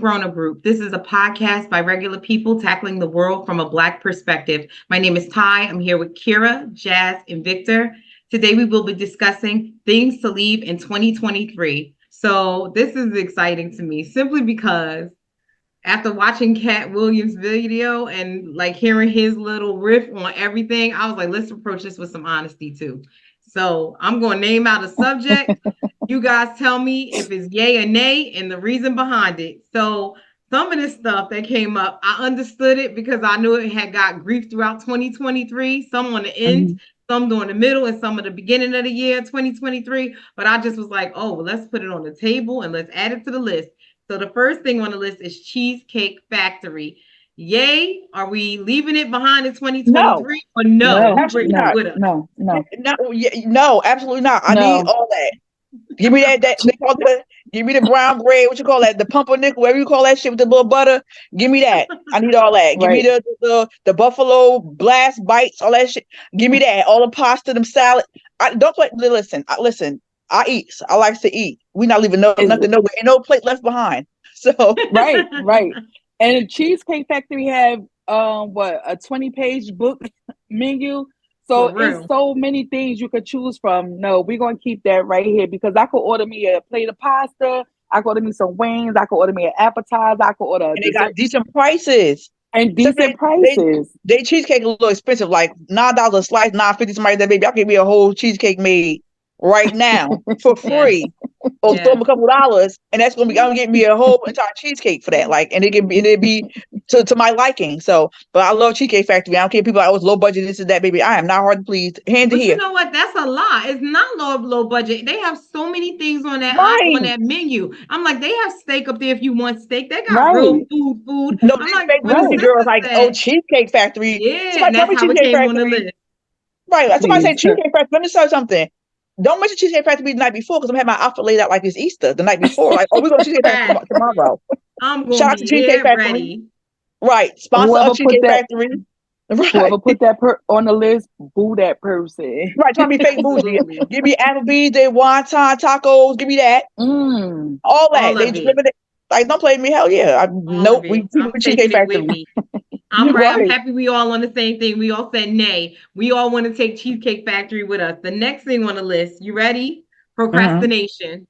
Grown Up Group. This is a podcast by regular people tackling the world from a Black perspective. My name is Ty. I'm here with Kira, Jazz, and Victor. Today we will be discussing things to leave in 2023. So this is exciting to me simply because after watching Cat Williams' video and like hearing his little riff on everything, I was like, let's approach this with some honesty too. So I'm going to name out a subject. You guys tell me if it's yay or nay and the reason behind it. So some of this stuff that came up, I understood it because I knew it had got grief throughout 2023, some on the end, some during the middle, and some at the beginning of the year, 2023. But I just was like, oh, well, let's put it on the table and let's add it to the list. So the first thing on the list is Cheesecake Factory. Yay, are we leaving it behind in 2023 or no? Who brings it with us? No, absolutely not. I need all that. Give me that they call it, give me the brown bread, what you call that, the pumpernickel, whatever you call that shit with the little butter. Give me that. I need all that. Give me the buffalo blast bites, all that shit. Give me that. All the pasta, them salad. Listen. I eat. I like to eat. We're not leaving nothing nowhere. Ain't no plate left behind. So right. And Cheesecake Factory have a 20-page book menu. So it's so many things you could choose from. No, we're gonna keep that right here because I could order me a plate of pasta. I could order me some wings. I could order me an appetizer. I could order. And they got decent prices. And decent prices. They cheesecake a little expensive, like $9 a slice, $9.50. Somebody that baby, I'll give me a whole cheesecake made right now for free. Or throw them a couple dollars, and that's gonna be. I'm gonna get me a whole entire cheesecake for that. Like, and it'd be to my liking. So, but I love Cheesecake Factory. I don't care people like, oh, it's low budget. This is that, baby. I am not hard to please. Hand to here. You know what? That's a lot. It's not low budget. They have so many things on that on that menu. I'm like, they have steak up there if you want steak. They got real food. No, I'm like, girls like, oh, Cheesecake Factory. Yeah, somebody that's how it came on the list. Right. Somebody say Cheesecake Factory. Let me tell you something. Don't mention Cheesecake Factory the night before because I'm having my outfit laid out like it's Easter the night before. Like, oh, we're going to Cheesecake Factory tomorrow. I'm going Shout out to Cheesecake Factory. Ready. Right. Sponsor of Cheesecake Factory. Right. Whoever put that on the list, boo that person. Right. Trying to be fake bougie. Give me Applebee's, they wonton tacos. Give me that. All that. They deliver it. Like, don't play me. Hell yeah. Nope. We Cheesecake Factory. I'm right. I'm happy we all on the same thing. We all said nay. We all want to take Cheesecake Factory with us. The next thing on the list, you ready? Procrastination.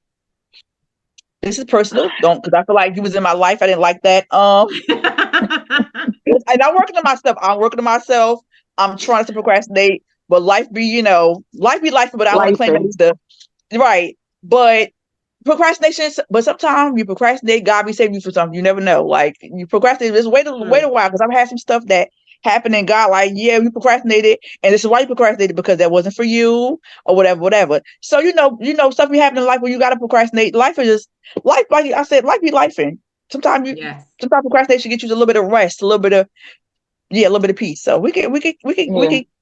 This is personal. Don't, because I feel like you was in my life. I didn't like that. And I'm working on myself. I'm trying to procrastinate, but life be life, but I want to claim it. Right. But procrastination, but sometimes you procrastinate, God be saving you for something. You never know. Like, you procrastinate, just wait a while, because I've had some stuff that happened and God like, yeah, you procrastinated, and this is why you procrastinated, because that wasn't for you, or whatever. So stuff be happening in life where you gotta procrastinate. Life is just life, like I said, life be lifing. Sometimes procrastination gets you a little bit of rest, a little bit of peace. So we can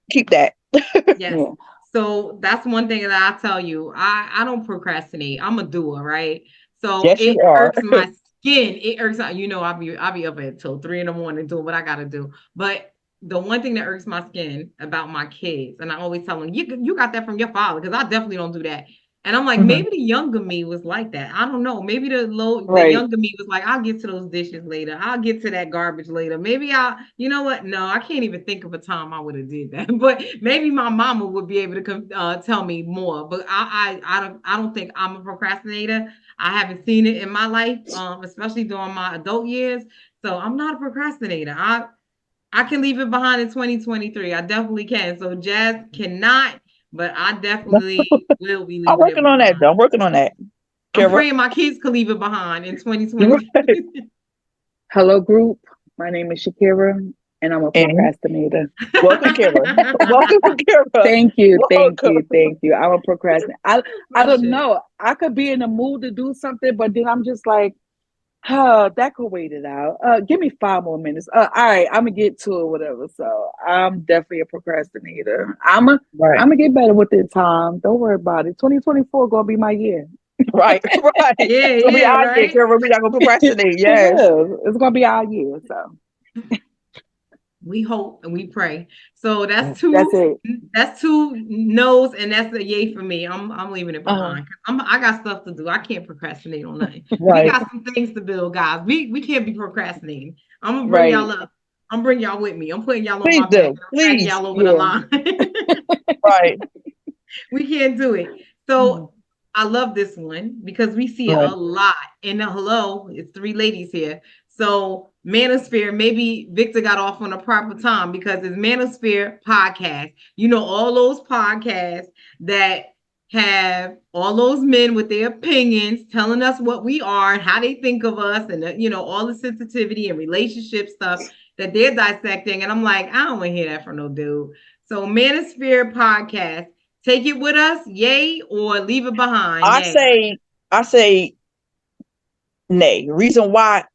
keep that. Yes. Yeah. So that's one thing that I tell you. I don't procrastinate. I'm a doer, right? So it irks my skin. It irks. I'll be up until 3 a.m. doing what I gotta do. But the one thing that irks my skin about my kids, and I always tell them, you got that from your father, because I definitely don't do that. And I'm like, maybe the younger me was like that. I don't know. Maybe the younger me was like, I'll get to those dishes later. I'll get to that garbage later. Maybe you know what? No, I can't even think of a time I would have did that. But maybe my mama would be able to tell me more. But I don't think I'm a procrastinator. I haven't seen it in my life, especially during my adult years. So I'm not a procrastinator. I can leave it behind in 2023. I definitely can. So Jazz cannot. But I definitely will be leaving. I'm working on that, though. I'm working on that. I'm praying my kids can leave it behind in 2020. Hello, group. My name is Shakira, and I'm a procrastinator. Welcome, Kira. Welcome, Kira. Thank you. I'm a procrastinator. I don't know. I could be in the mood to do something, but then I'm just like, that could wait it out. Give me 5 more minutes. All right, I'm gonna get to it, whatever. So I'm definitely a procrastinator. I'm gonna get better with the time. Don't worry about it. 2024 gonna be my year. Right. Yeah, we're not gonna procrastinate. Yes, it's gonna be our year. So We hope and we pray. So that's That's it. two no's, and that's a yay for me. I'm leaving it Uh-huh. behind. I got stuff to do. I can't procrastinate on nothing. We Right. got some things to build, guys. We can't be procrastinating. I'm gonna bring Right. y'all up. I'm bringing y'all with me. I'm putting y'all on Please my back do. and I'm dragging Please. y'all over the Yeah. line. Right. We can't do it. So I love this one because we see it Right. a lot. And hello, it's three ladies here. So Manosphere, maybe Victor got off on a proper time because it's Manosphere podcast. You know, all those podcasts that have all those men with their opinions telling us what we are and how they think of us and, you know, all the sensitivity and relationship stuff that they're dissecting. And I'm like, I don't want to hear that from no dude. So Manosphere podcast, take it with us, yay, or leave it behind. I say nay. Reason why,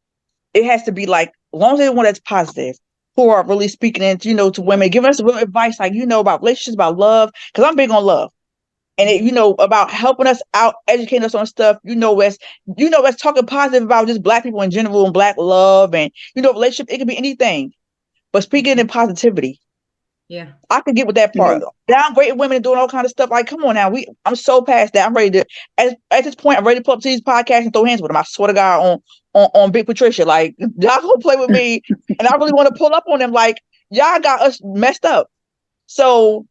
it has to be like, as long as it's one that's positive, who are really speaking into, to women, giving us real advice, like, about relationships, about love, because I'm big on love. And it, about helping us out, educating us on stuff, as talking positive about just Black people in general and Black love and, relationship, it could be anything. But speaking in positivity. Yeah. I can get with that part. Downgrading women and doing all kind of stuff. Like, come on now. I'm so past that. I'm ready to, at this point, I'm ready to pull up to these podcasts and throw hands with them. I swear to God on Big Patricia. Like, y'all gonna play with me. And I really want to pull up on them. Like, y'all got us messed up. So,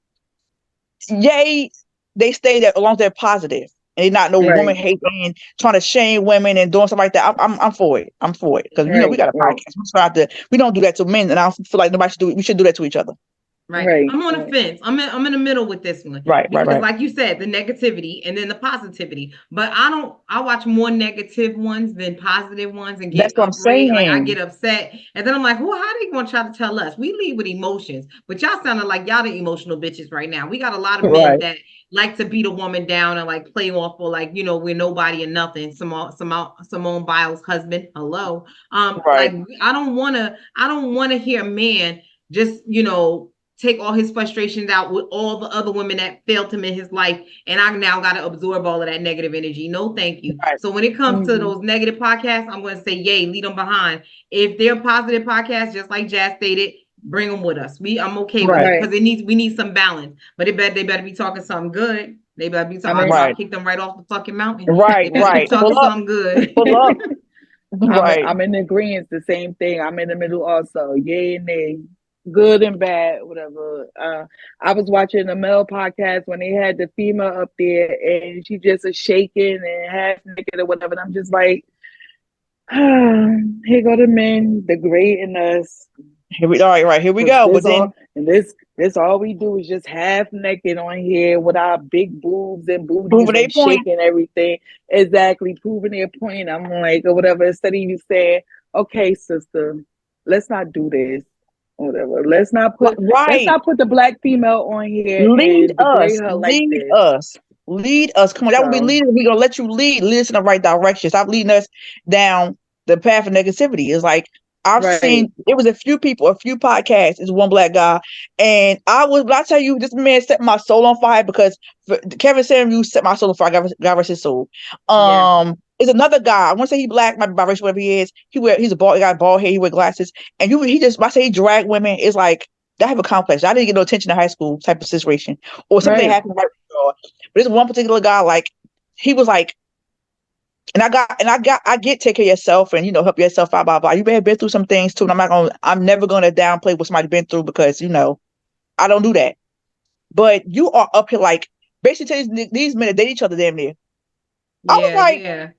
yay, they stay there as long as they're positive. And they're not no woman hating, trying to shame women and doing stuff like that. I'm for it. I'm for it. Because, we got a podcast. We don't do that to men. And I don't feel like nobody should do it. We should do that to each other. Right. I'm on the fence. I'm in the middle with this one. Right. Like you said, the negativity and then the positivity. But I watch more negative ones than positive ones and get That's what I'm saying. Like I get upset. And then I'm like, well, how they gonna try to tell us? We lead with emotions. But y'all sounding like y'all the emotional bitches right now. We got a lot of men that like to beat a woman down and like play off for like, we're nobody and nothing. Simone Biles' husband. Hello. Like I don't wanna hear a man just, take all his frustrations out with all the other women that failed him in his life. And I now got to absorb all of that negative energy. No, thank you. Right. So when it comes to those negative podcasts, I'm going to say, yay, lead them behind. If they're positive podcasts, just like Jazz stated, bring them with us. I'm okay with it because we need some balance, but they better be talking something good. They better be talking about kick them right off the fucking mountain. Right. Talking something good. I'm in agreement. The same thing. I'm in the middle also. Yay and nay. Good and bad, whatever. I was watching the male podcast when they had the female up there and she just is shaking and half naked or whatever. And I'm just like, here go the men, the great in us. Here we go. This all we do is just half naked on here with our big boobs and booties and shaking everything. Exactly, proving their point. I'm like, or whatever. Instead of you saying, okay, sister, let's not do this. Whatever. Let's not put the Black female on here. Lead us. Lead us. Come on, that would be leading. We're gonna let you lead us in the right direction. Stop leading us down the path of negativity. It's like I've seen it was a few podcasts, it's one Black guy. And when I tell you, this man set my soul on fire because Kevin Samuels set my soul on fire, God rest his soul. It's another guy. I want to say he's Black, might be biracial, whatever he is. He's a bald guy, bald hair, he wear glasses. And I say he drag women, it's like I have a complex. I didn't get no attention in high school type of situation. Or something happened right before. But this one particular guy, like, he was like, I get take care of yourself and help yourself out, blah blah. You may have been through some things too. And I'm never gonna downplay what somebody's been through because I don't do that. But you are up here like basically these men date each other damn near. I was like,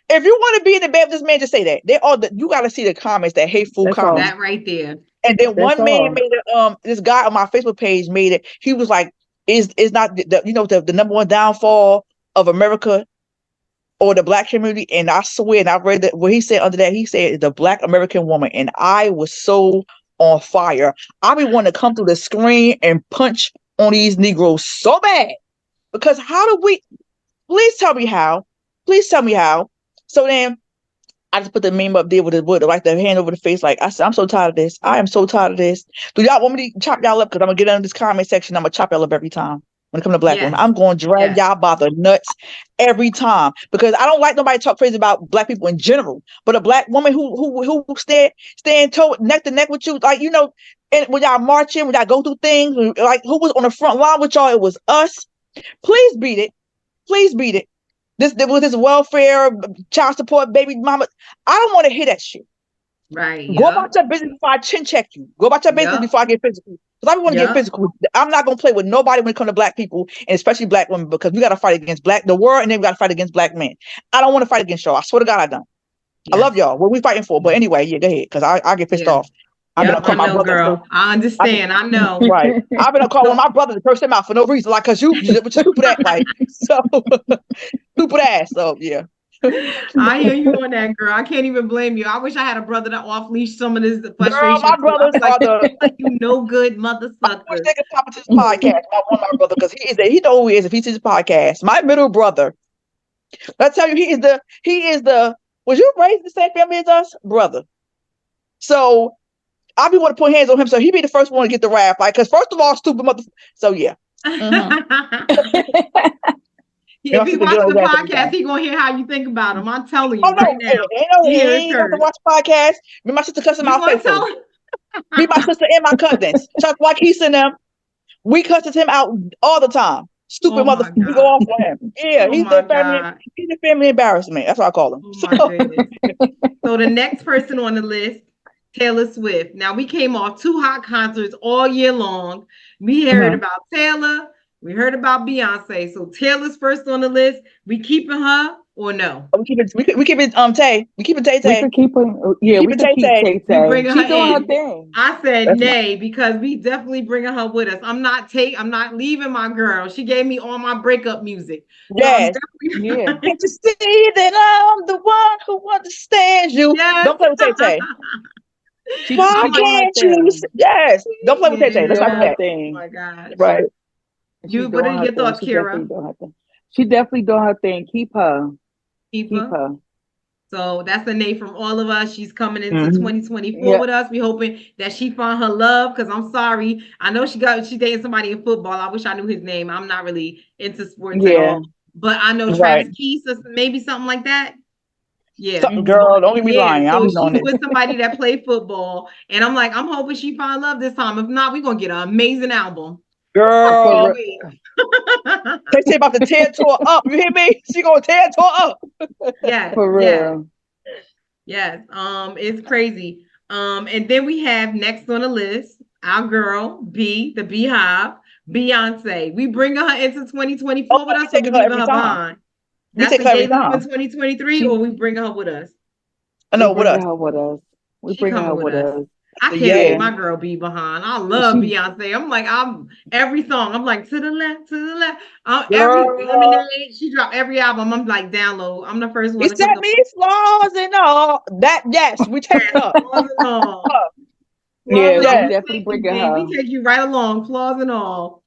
if you want to be in the bed with this man, just say that. You got to see the comments, that hateful comments. That right there. And then one man made it. This guy on my Facebook page made it. He was like, "Is not the number one downfall of America or the Black community?" And I swear, and I read that what he said under that. He said the Black American woman, and I was so on fire. I be wanting to come through the screen and punch on these Negroes so bad because how do we? Please tell me how. So then I just put the meme up there with like the hand over the face. Like I said, I'm so tired of this. I am so tired of this. Do y'all want me to chop y'all up? Because I'm going to get under this comment section. I'm going to chop y'all up every time. when it comes to black women. Yes. I'm going to drag Yes. y'all by the nuts every time because I don't like nobody talk crazy about black people in general. But a black woman who stand toe neck to neck with you, like and when y'all marching, when y'all go through things, like who was on the front line with y'all? It was us. Please beat it. Please beat it. This with this welfare, child support, baby mama. I don't want to hear that shit. Right. Go about your business before I chin check you. Go about your business before I get physical. Because I want to get physical. I'm not gonna play with nobody when it comes to black people, and especially black women, because we gotta fight against the world, and then we gotta fight against black men. I don't want to fight against y'all. I swear to God, I don't. I love y'all. What we fighting for? But anyway, yeah, go ahead, because I get pissed off. I've been I know, girl. I understand. I know. Right. I've been calling my brother to curse him out for no reason, like because you stupid ass, like so stupid ass. So yeah. I hear you on that, girl. I can't even blame you. I wish I had a brother to off leash some of this frustration. Girl, my brothers are the you no good mother sucker. I wish they could pop into this podcast. My brother, because he know who he is if he sees this podcast. My middle brother. I tell you, he is the. Was you raised in the same family as us, brother? So I be want to put hands on him, so he be the first one to get the wrath, like because first of all, stupid mother. So yeah. If he watches the podcast, he gonna hear how you think about him. I'm telling you right now. He ain't got to watch the podcast. Me, my sister cussing my face. Me, my sister, and my cousins. Chuck Waukesha and them. We cusses him out all the time. Stupid motherfucker. We go off on him. Yeah, he's the family. He's the family embarrassment. That's what I call him. So the next person on the list, Taylor Swift. Now we came off 2 hot concerts all year long. We heard about Taylor. We heard about Beyonce. So Taylor's first on the list. We keeping her or no? We keep it. We keep it. Tay. We keep it. Tay. We can keep her. Yeah, we can keep Tay. She's doing her thing. I said nay because we definitely bringing her with us. I'm not leaving my girl. She gave me all my breakup music. Yes. Yeah. Can't you see that I'm the one who understands you? Yes. Don't play with Tay. Why can't you? Yes. Don't play with Tay. That's not that thing. Oh my God. Right. What are your thoughts, Kira? She definitely doing her thing. Keep her. Keep her. So that's a nay from all of us. She's coming into 2024 with us. We hoping that she find her love. Because I'm sorry, I know she dating somebody in football. I wish I knew his name. I'm not really into sports at all. But I know Travis Keese or maybe something like that. Yeah, girl, don't get me lying. So she's with somebody that played football, and I'm hoping she find love this time. If not, we're gonna get an amazing album. Girl, they say about to tear tour up. You hear me? She gonna tear tour up. Yes, for real. Yes. It's crazy. And then we have next on the list our girl the Beehive, Beyonce. We bring her into 2024 with us, or we leaving her behind. That's a game for 2023, or we bring her with us. No, with us. We bring her with us. I can't let my girl be behind. I love Beyonce. I'm every song. I'm like to the left. Every Lemonade. She dropped every album. I'm like download. I'm the first one. You set me flaws and all that. Yes, we take it up. Yeah, we definitely bring her. We take you right along, flaws and all.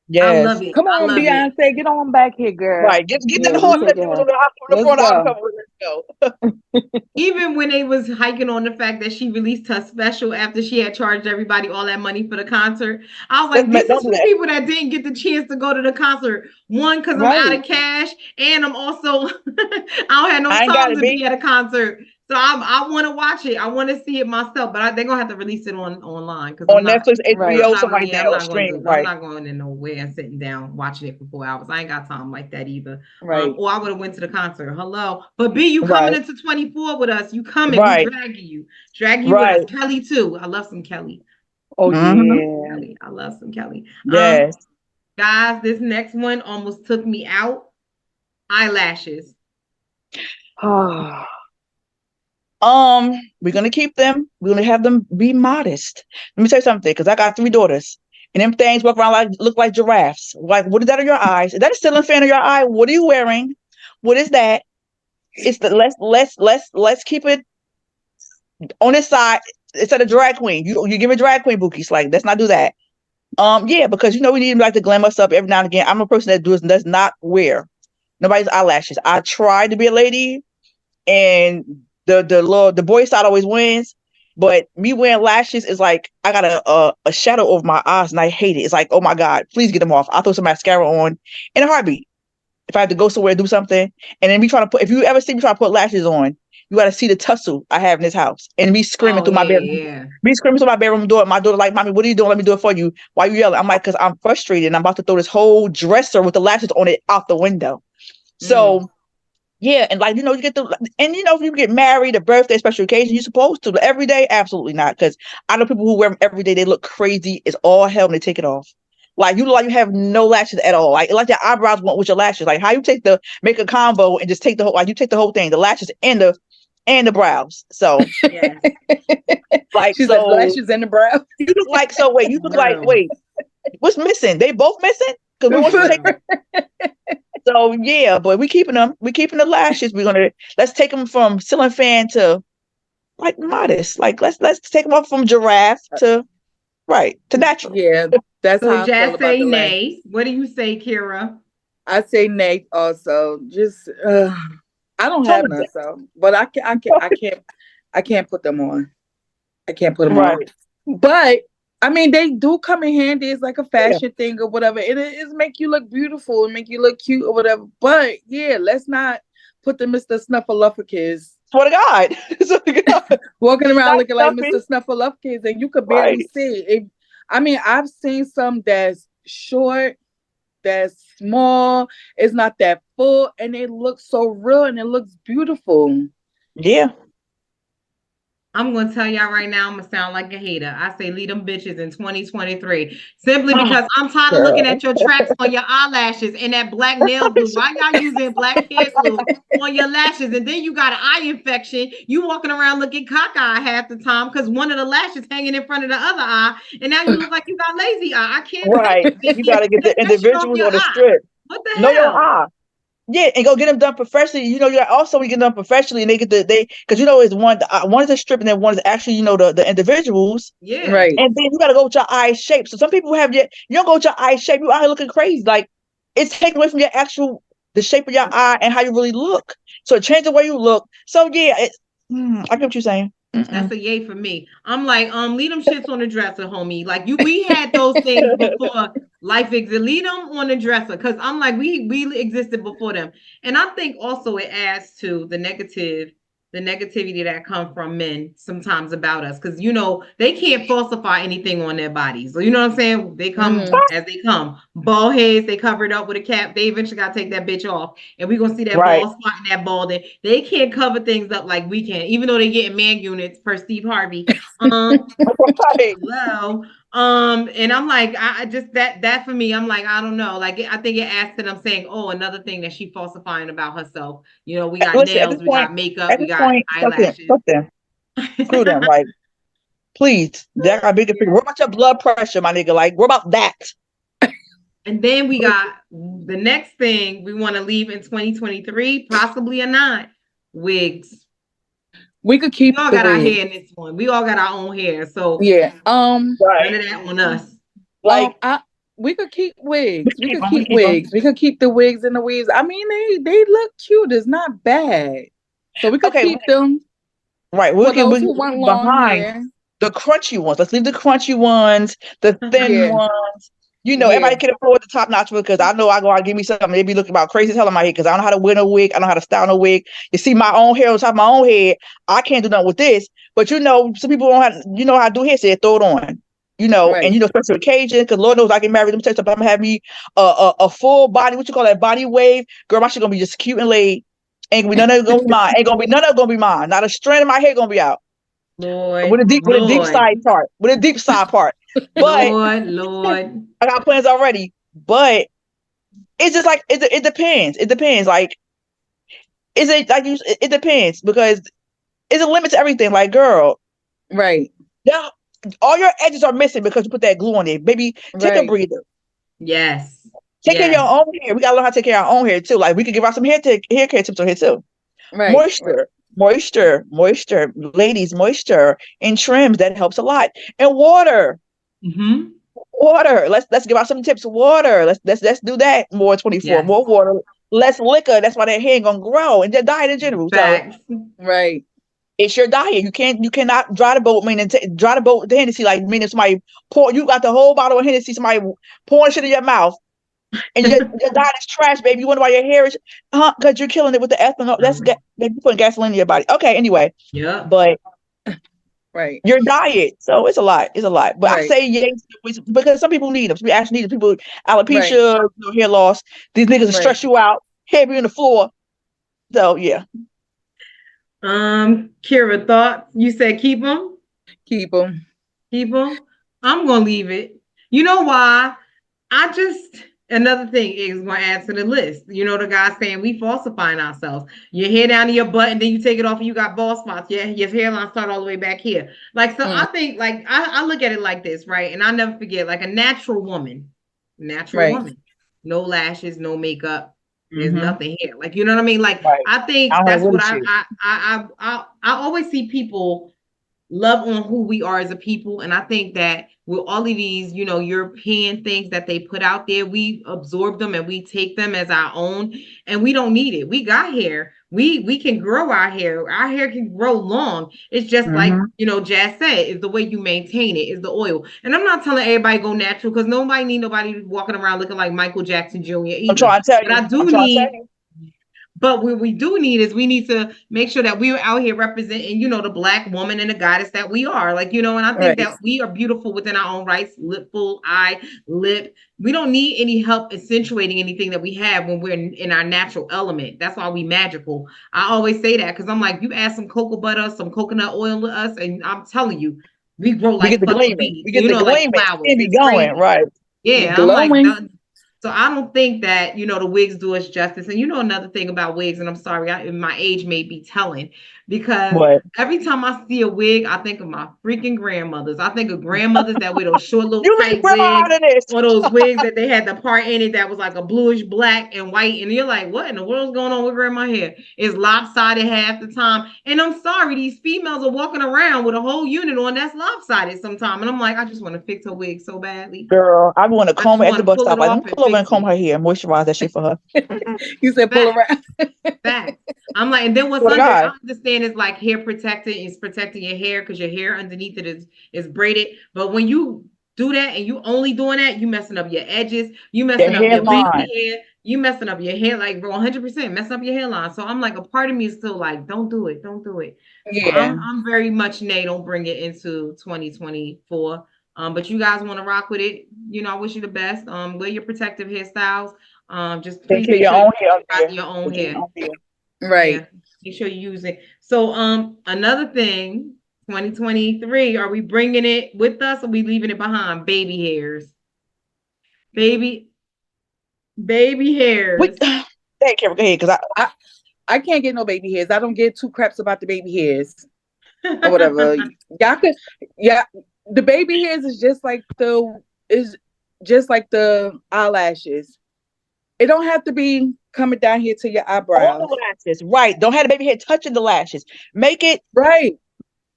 Yes. I love it. Come on, Beyonce, get on back here, girl. Right, get that horse that was on the Let's go. Even when they was hiking on the fact that she released her special after she had charged everybody all that money for the concert, I was like, this is for people that didn't get the chance to go to the concert. One, because I'm out of cash, and I'm also I don't have no time to be at a concert. So I want to watch it. I want to see it myself, but they're gonna have to release it online on Netflix, HBO, something like that, or stream. I'm not going in nowhere and sitting down watching it for 4 hours. I ain't got time like that either. Right. Or I would have went to the concert. Hello, but B, you coming into 24 with us? You coming? We dragging you with us. Kelly too. I love some Kelly. Oh yeah, Kelly. I love some Kelly. Yes, guys, this next one almost took me out. Eyelashes. We're gonna keep them. We're gonna have them be modest. Let me tell you something, because I got 3 daughters, and them things walk around look like giraffes. Like, what is that in your eyes? Is that a ceiling fan in your eye? What are you wearing? What is that? It's the let's keep it on this side instead of drag queen. You give a drag queen bookies. Like, let's not do that. Yeah, because we need to glam us up every now and again. I'm a person that does not wear nobody's eyelashes. I try to be a lady, and the boy side always wins. But me wearing lashes is like I got a shadow over my eyes and I hate it. It's like, oh my God, please get them off. I'll throw some mascara on in a heartbeat. If I have to go somewhere, do something, and then if you ever see me try to put lashes on, you got to see the tussle I have in this house, and me screaming Oh, through my yeah, bedroom, yeah. me screaming through my bedroom door. My daughter like, "Mommy, what are you doing? Let me do it for you." Why you yelling? I'm like, "Cause I'm frustrated, and I'm about to throw this whole dresser with the lashes on it out the window." So yeah, and like you get if you get married, a birthday, special occasion, you're supposed to. But every day, absolutely not. Because I know people who wear them every day, they look crazy. It's all hell, and they take it off. Like you look like you have no lashes at all. Like your eyebrows went with your lashes. Like how you make a combo and just take the whole you take the whole thing, the lashes and the brows. So Yes. like She said so lashes and the brow. you look like so wait, you look like Real. wait, what's missing? They both missing? Because we want you to take Real. so yeah, but we keeping them. We keeping the lashes. Let's take them from ceiling fan to like modest. Like let's take them up from giraffe to natural. Yeah, that's So how I feel Jazz about say the lashes. nay. What do you say, Kira? I say nay also. Just I don't have Totally. none, so but I can't put them on. I can't put them on. Right. But I mean, they do come in handy. It's like a Yeah. fashion thing or whatever. It is make you look beautiful and make you look cute or whatever. But yeah, let's not put the Mr. Snuffleupagus Swear to God. Swear to God. walking around Not looking like stuffy. Mr. Snuffleupagus, and you could barely Right. see it. I mean, I've seen some that's short, that's small, it's not that full, and it looks so real and it looks beautiful. Yeah. I'm going to tell y'all right now, I'm going to sound like a hater. I say leave them bitches in 2023. Simply because I'm tired of looking at your tracks on your eyelashes and that black nail glue. Why y'all using black hair glue on your lashes? And then you got an eye infection. You walking around looking cockeyed half the time because one of the lashes hanging in front of the other eye. And now you look like you got lazy eye. I can't. Right. You got to get the Take that shit off individuals your on the eye. strip. What the Know your hell? eye. Yeah, and go get them done professionally. You also we get them professionally, and they because it's one is a strip, and then one is actually the individuals. Yeah. Right. And then you got to go with your eye shape. So some people you don't go with your eye shape. You out here looking crazy. Like it's taken away from the shape of your eye and how you really look. So it changed the way you look. So yeah, I get what you're saying. That's a yay for me. I'm like, leave them shits on the dresser, homie. Like we had those things before life existed. Leave them on the dresser. Cause I'm like, we existed before them. And I think also it adds to the negativity that come from men sometimes about us. Cause they can't falsify anything on their bodies. So you know what I'm saying? They come as they come. Bald heads, they covered up with a cap. They eventually gotta take that bitch off. And we're gonna see that bald spot in that balding. They can't cover things up like we can, even though they getting man units per Steve Harvey. Well, and I'm like, I just that for me, I'm like, I don't know. Like I think it adds to them saying, oh, another thing that she falsifying about herself. We got nails, we got makeup, we got eyelashes. Screw them. Like, please, that got bigger picture. What about your blood pressure, my nigga? Like, what about that? And then we got the next thing we want to leave in 2023, possibly or not, wigs. We could keep. We all got our hair in this one. We all got our own hair, so yeah. None of that on us. Like, we could keep wigs. We could keep wigs. We could keep the wigs and the weaves. I mean, they look cute. It's not bad. So we could keep them. Right. We want long hair. The crunchy ones. Let's leave the crunchy ones, the thin ones. Everybody can afford the top notch because I know I go out and give me something. They be looking about crazy as hell on my head because I don't know how to wear no wig. I don't know how to style no wig. You see my own hair on top of my own head. I can't do nothing with this. But some people don't have, how to do hair, so they throw it on. And special occasion, because Lord knows I get married. Let me tell you something. I'm gonna have me a full body, what you call that, body wave. Girl, my shit gonna be just cute and laid. Ain't gonna be none of it gonna be mine. Ain't gonna be none of it gonna be mine. Not a strand of my hair gonna be out. Lord, with a deep side part. With a deep side part. But Lord. I got plans already. But it's just like it depends. It depends. Like, is it like you? It depends because it's a limit to everything. Like, girl, right? Yeah, all your edges are missing because you put that glue on it. Baby, take a breather. Yes. Take care of your own hair. We gotta learn how to take care of our own hair too. Like, we could give out some hair care tips on here too. Right. Moisture, ladies, moisture in trims, that helps a lot. And water. Mm-hmm. Water. Let's give out some tips. Water. Let's do that more 24. Yes. More water, less liquor. That's why that hair ain't gonna grow and their diet in general. Facts. Right. It's your diet. You cannot dry the boat. Dry the boat with the Hennessy. Like meaning somebody you got the whole bottle of Hennessy. Somebody pouring shit in your mouth, and your diet is trash, baby. You wonder why your hair is, because you're killing it with the ethanol. You're putting gasoline in your body. Okay, anyway. Yeah. But right. your diet, so it's a lot. It's a lot. But I say yes because some people need them. We actually need them. People alopecia, hair loss. These niggas will stress you out, heavy on the floor. So yeah. Kira, thoughts? You said keep them? Keep them. Keep them? I'm going to leave it. You know why? Another thing is going to add to the list. You know, the guy saying we falsifying ourselves. Your hair down to your butt and then you take it off and you got bald spots. Yeah, your hairline start all the way back here. Like, so I think, like, I look at it like this, right? And I'll never forget, like a natural woman, no lashes, no makeup. There's nothing here. Like, you know what I mean? Like, I think that's what I always see people love on who we are as a people. And I think that with all of these, you know, European things that they put out there, we absorb them and we take them as our own, and we don't need it. We got hair. We can grow our hair. Our hair can grow long. It's just like, you know, Jazz said, is the way you maintain it, is the oil. And I'm not telling everybody go natural because nobody walking around looking like Michael Jackson Jr. either. I'm trying to tell you. But what we do need is we need to make sure that we're out here representing, you know, the Black woman and the goddess that we are. Like, you know, and I think that we are beautiful within our own rights, full eye, lip. We don't need any help accentuating anything that we have when we're in our natural element. That's why we magical. I always say that because I'm like, you add some cocoa butter, some coconut oil to us, and I'm telling you, we grow like fucking bees. We get the gleaming. Like flowers. It be going, right. Yeah, I'm like, so I don't think that, you know, the wigs do us justice. And you know, another thing about wigs, and I'm sorry, my age may be telling, because every time I see a wig, I think of my freaking grandmothers. I think of grandmothers that wear those short little tight wigs, or those wigs that they had the part in it that was like a bluish black and white. And you're like, what in the world's going on with grandma hair? It's lopsided half the time. And I'm sorry, these females are walking around with a whole unit on that's lopsided sometimes. And I'm like, I just want to fix her wig so badly. Girl, I want to comb it at the bus stop. I pull over and comb her hair, moisturize that shit for her. You said pull around. Facts. I'm like, and then what's under, I understand is like hair protected, is protecting your hair because your hair underneath it is braided. But when you do that and you only doing that, you messing up your edges, you messing up your baby hair, you messing up your hair, like 100% messing up your hairline. So I'm like, a part of me is still like, don't do it. Yeah, so I'm very much nay, don't bring it into 2024. But you guys want to rock with it, you know, I wish you the best. Wear your protective hairstyles. Just please make sure your own hair. Right. Yeah, make sure you use it. So another thing, 2023, are we bringing it with us or we leaving it behind? Baby hairs. Baby hairs. Thank you, because I can't get no baby hairs. I don't get two craps about the baby hairs or whatever. Y'all could, the baby hairs is just like the eyelashes. It don't have to be coming down here to your eyebrows. All the lashes, right? Don't have the baby hair touching the lashes. Make it right.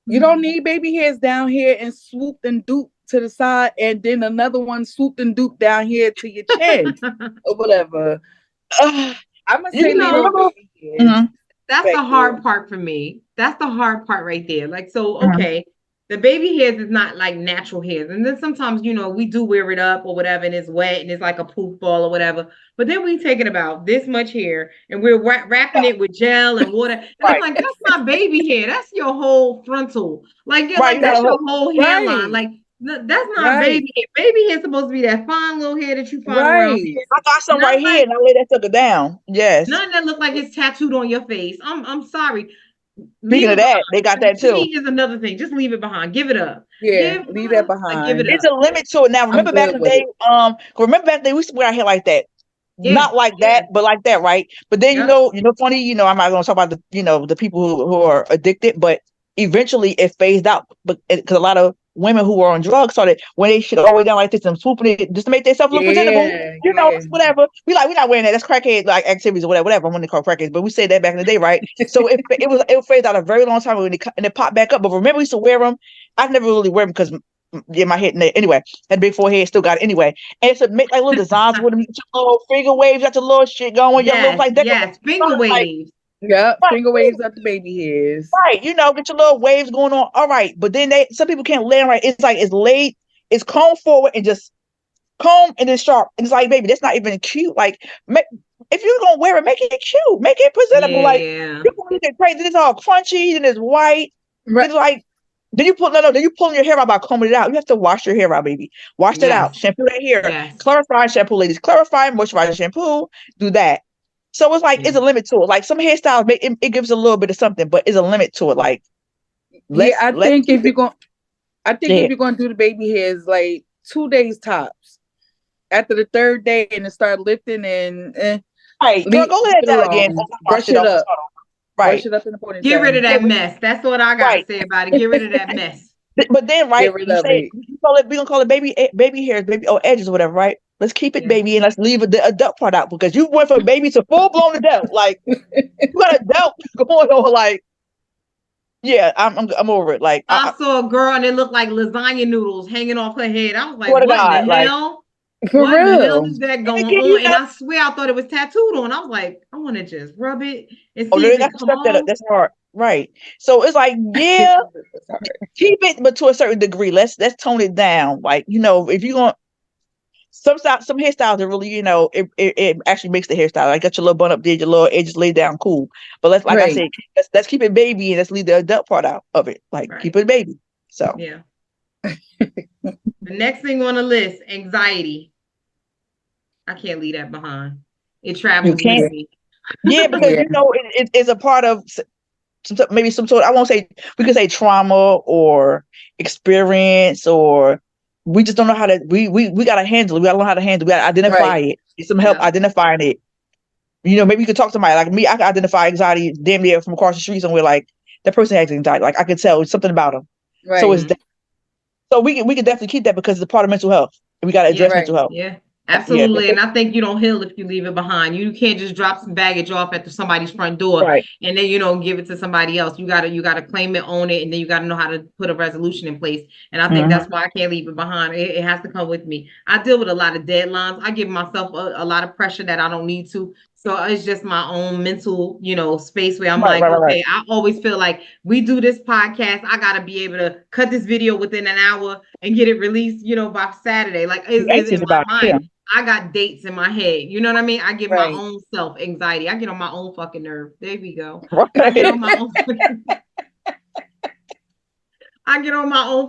You don't need baby hairs down here and swooped and duped to the side, and then another one swooped and duped down here to your chin or whatever. I'm gonna say that's the hard part for me. That's the hard part right there. Like, so okay. The baby hairs is not like natural hairs. And then sometimes, you know, we do wear it up or whatever, and it's wet and it's like a poof ball or whatever. But then we taking about this much hair and we're wrapping it with gel and water. And I'm like, that's not baby hair. That's your whole frontal. Like, that's your whole hairline. Like, that's not baby hair. Baby hair is supposed to be that fine little hair that you find around here. I got some right here and I lay that sucker down. Yes. None that look like it's tattooed on your face. I'm sorry. Speaking of that, they got that too. Is another thing. Just leave it behind. Give it up. Yeah, leave that behind. Like, give it it's a limit to it. Now, remember back in the day. Remember back then we used to wear our hair like that. Yeah. Not like that, but like that, right? But then you know, funny. I'm not going to talk about the people who are addicted, but eventually it phased out. But because a lot of women who were on drugs started when they shit all the way down like this and swooping it just to make themselves look presentable. Whatever. We're not wearing that. That's crackhead like activities or whatever. I'm going to call crackheads, but we said that back in the day, right? So it phased out a very long time and it popped back up. But remember, we used to wear them. I never really wear them because my head anyway. That big forehead still got it anyway. And it's to make like little designs with them, little finger waves, got your little shit going. Yes, finger waves. Yeah, Right. finger waves up the baby hairs. Right, get your little waves going on. All right, but then some people can't land right. It's like it's laid, it's comb forward and just comb and then sharp. And it's like, baby, that's not even cute. Like, if you're gonna wear it, make it cute, make it presentable. Like, Yeah. you put it crazy. It's all crunchy and it's white. Right. It's like, then you pulling your hair out by combing it out. You have to wash your hair out, baby. Wash that out. Yes. Shampoo that hair. Yes. Clarifying shampoo, ladies. Clarifying moisturizer shampoo. Do that. So it's like, Yeah. it's a limit to it. Like some hairstyles, it gives a little bit of something, but it's a limit to it. Like, I think if you're going Yeah. to do the baby hairs, like 2 days tops. After the third day, and it start lifting and Right, girl, go ahead leave it that again. alone. Wash Brush it off. up. Right. Brush it up in the ponytail. Get rid of that Yeah, mess. That's what I gotta Right. say about it. Get rid of that mess. But then, right, Get rid of it. we're gonna call it baby hairs, or edges or whatever, right? Let's keep it Yeah. baby and let's leave the adult part out because you went from baby to full blown adult. Like you got adult going on. Like, yeah, I'm over it. Like I saw a girl and it looked like lasagna noodles hanging off her head. I was like, Swear to what in God, the like- hell? For What in the hell real. is that going give you on? And I swear I thought it was tattooed on. I was like, I want to just rub it and see oh, if that's it the come stuff off. that's hard, right? So it's like, yeah, keep it, but to a certain degree. Let's tone it down. Like, if you're gonna some hairstyles are really, it actually makes the hairstyle. Like, got your little bun up there, your little edges laid down, cool. But let's, like I Right. said, let's keep it baby and let's leave the adult part out of it. Like, Right. keep it baby. So Yeah. The next thing on the list, anxiety. I can't leave that behind. It travels can't. with me. yeah, because Yeah. it's a part of maybe some sort. I won't say we could say trauma or experience, or we just don't know how to. We gotta handle it. We gotta learn how to handle it. We gotta identify Right. it. Get some help Yeah. identifying it. Maybe you could talk to somebody like me. I can identify anxiety damn near from across the street somewhere. Like, that person has anxiety. Like, I could tell it's something about them. Right. So it's that. So we can definitely keep that because it's a part of mental health. And we got to address right. mental health. Yeah, absolutely. And I think you don't heal if you leave it behind. You can't just drop some baggage off at somebody's front door Right. and then give it to somebody else. You gotta claim it, own it, and then you gotta know how to put a resolution in place. And I think Mhm. that's why I can't leave it behind. It has to come with me. I deal with a lot of deadlines. I give myself a lot of pressure that I don't need to. So it's just my own mental, space where I'm Right. okay, I always feel like we do this podcast. I got to be able to cut this video within an hour and get it released, by Saturday. Like, it's in my mind. I got dates in my head. You know what I mean? I give Right. my own self anxiety. I get on my own fucking nerve. There we go. Right. I get on my own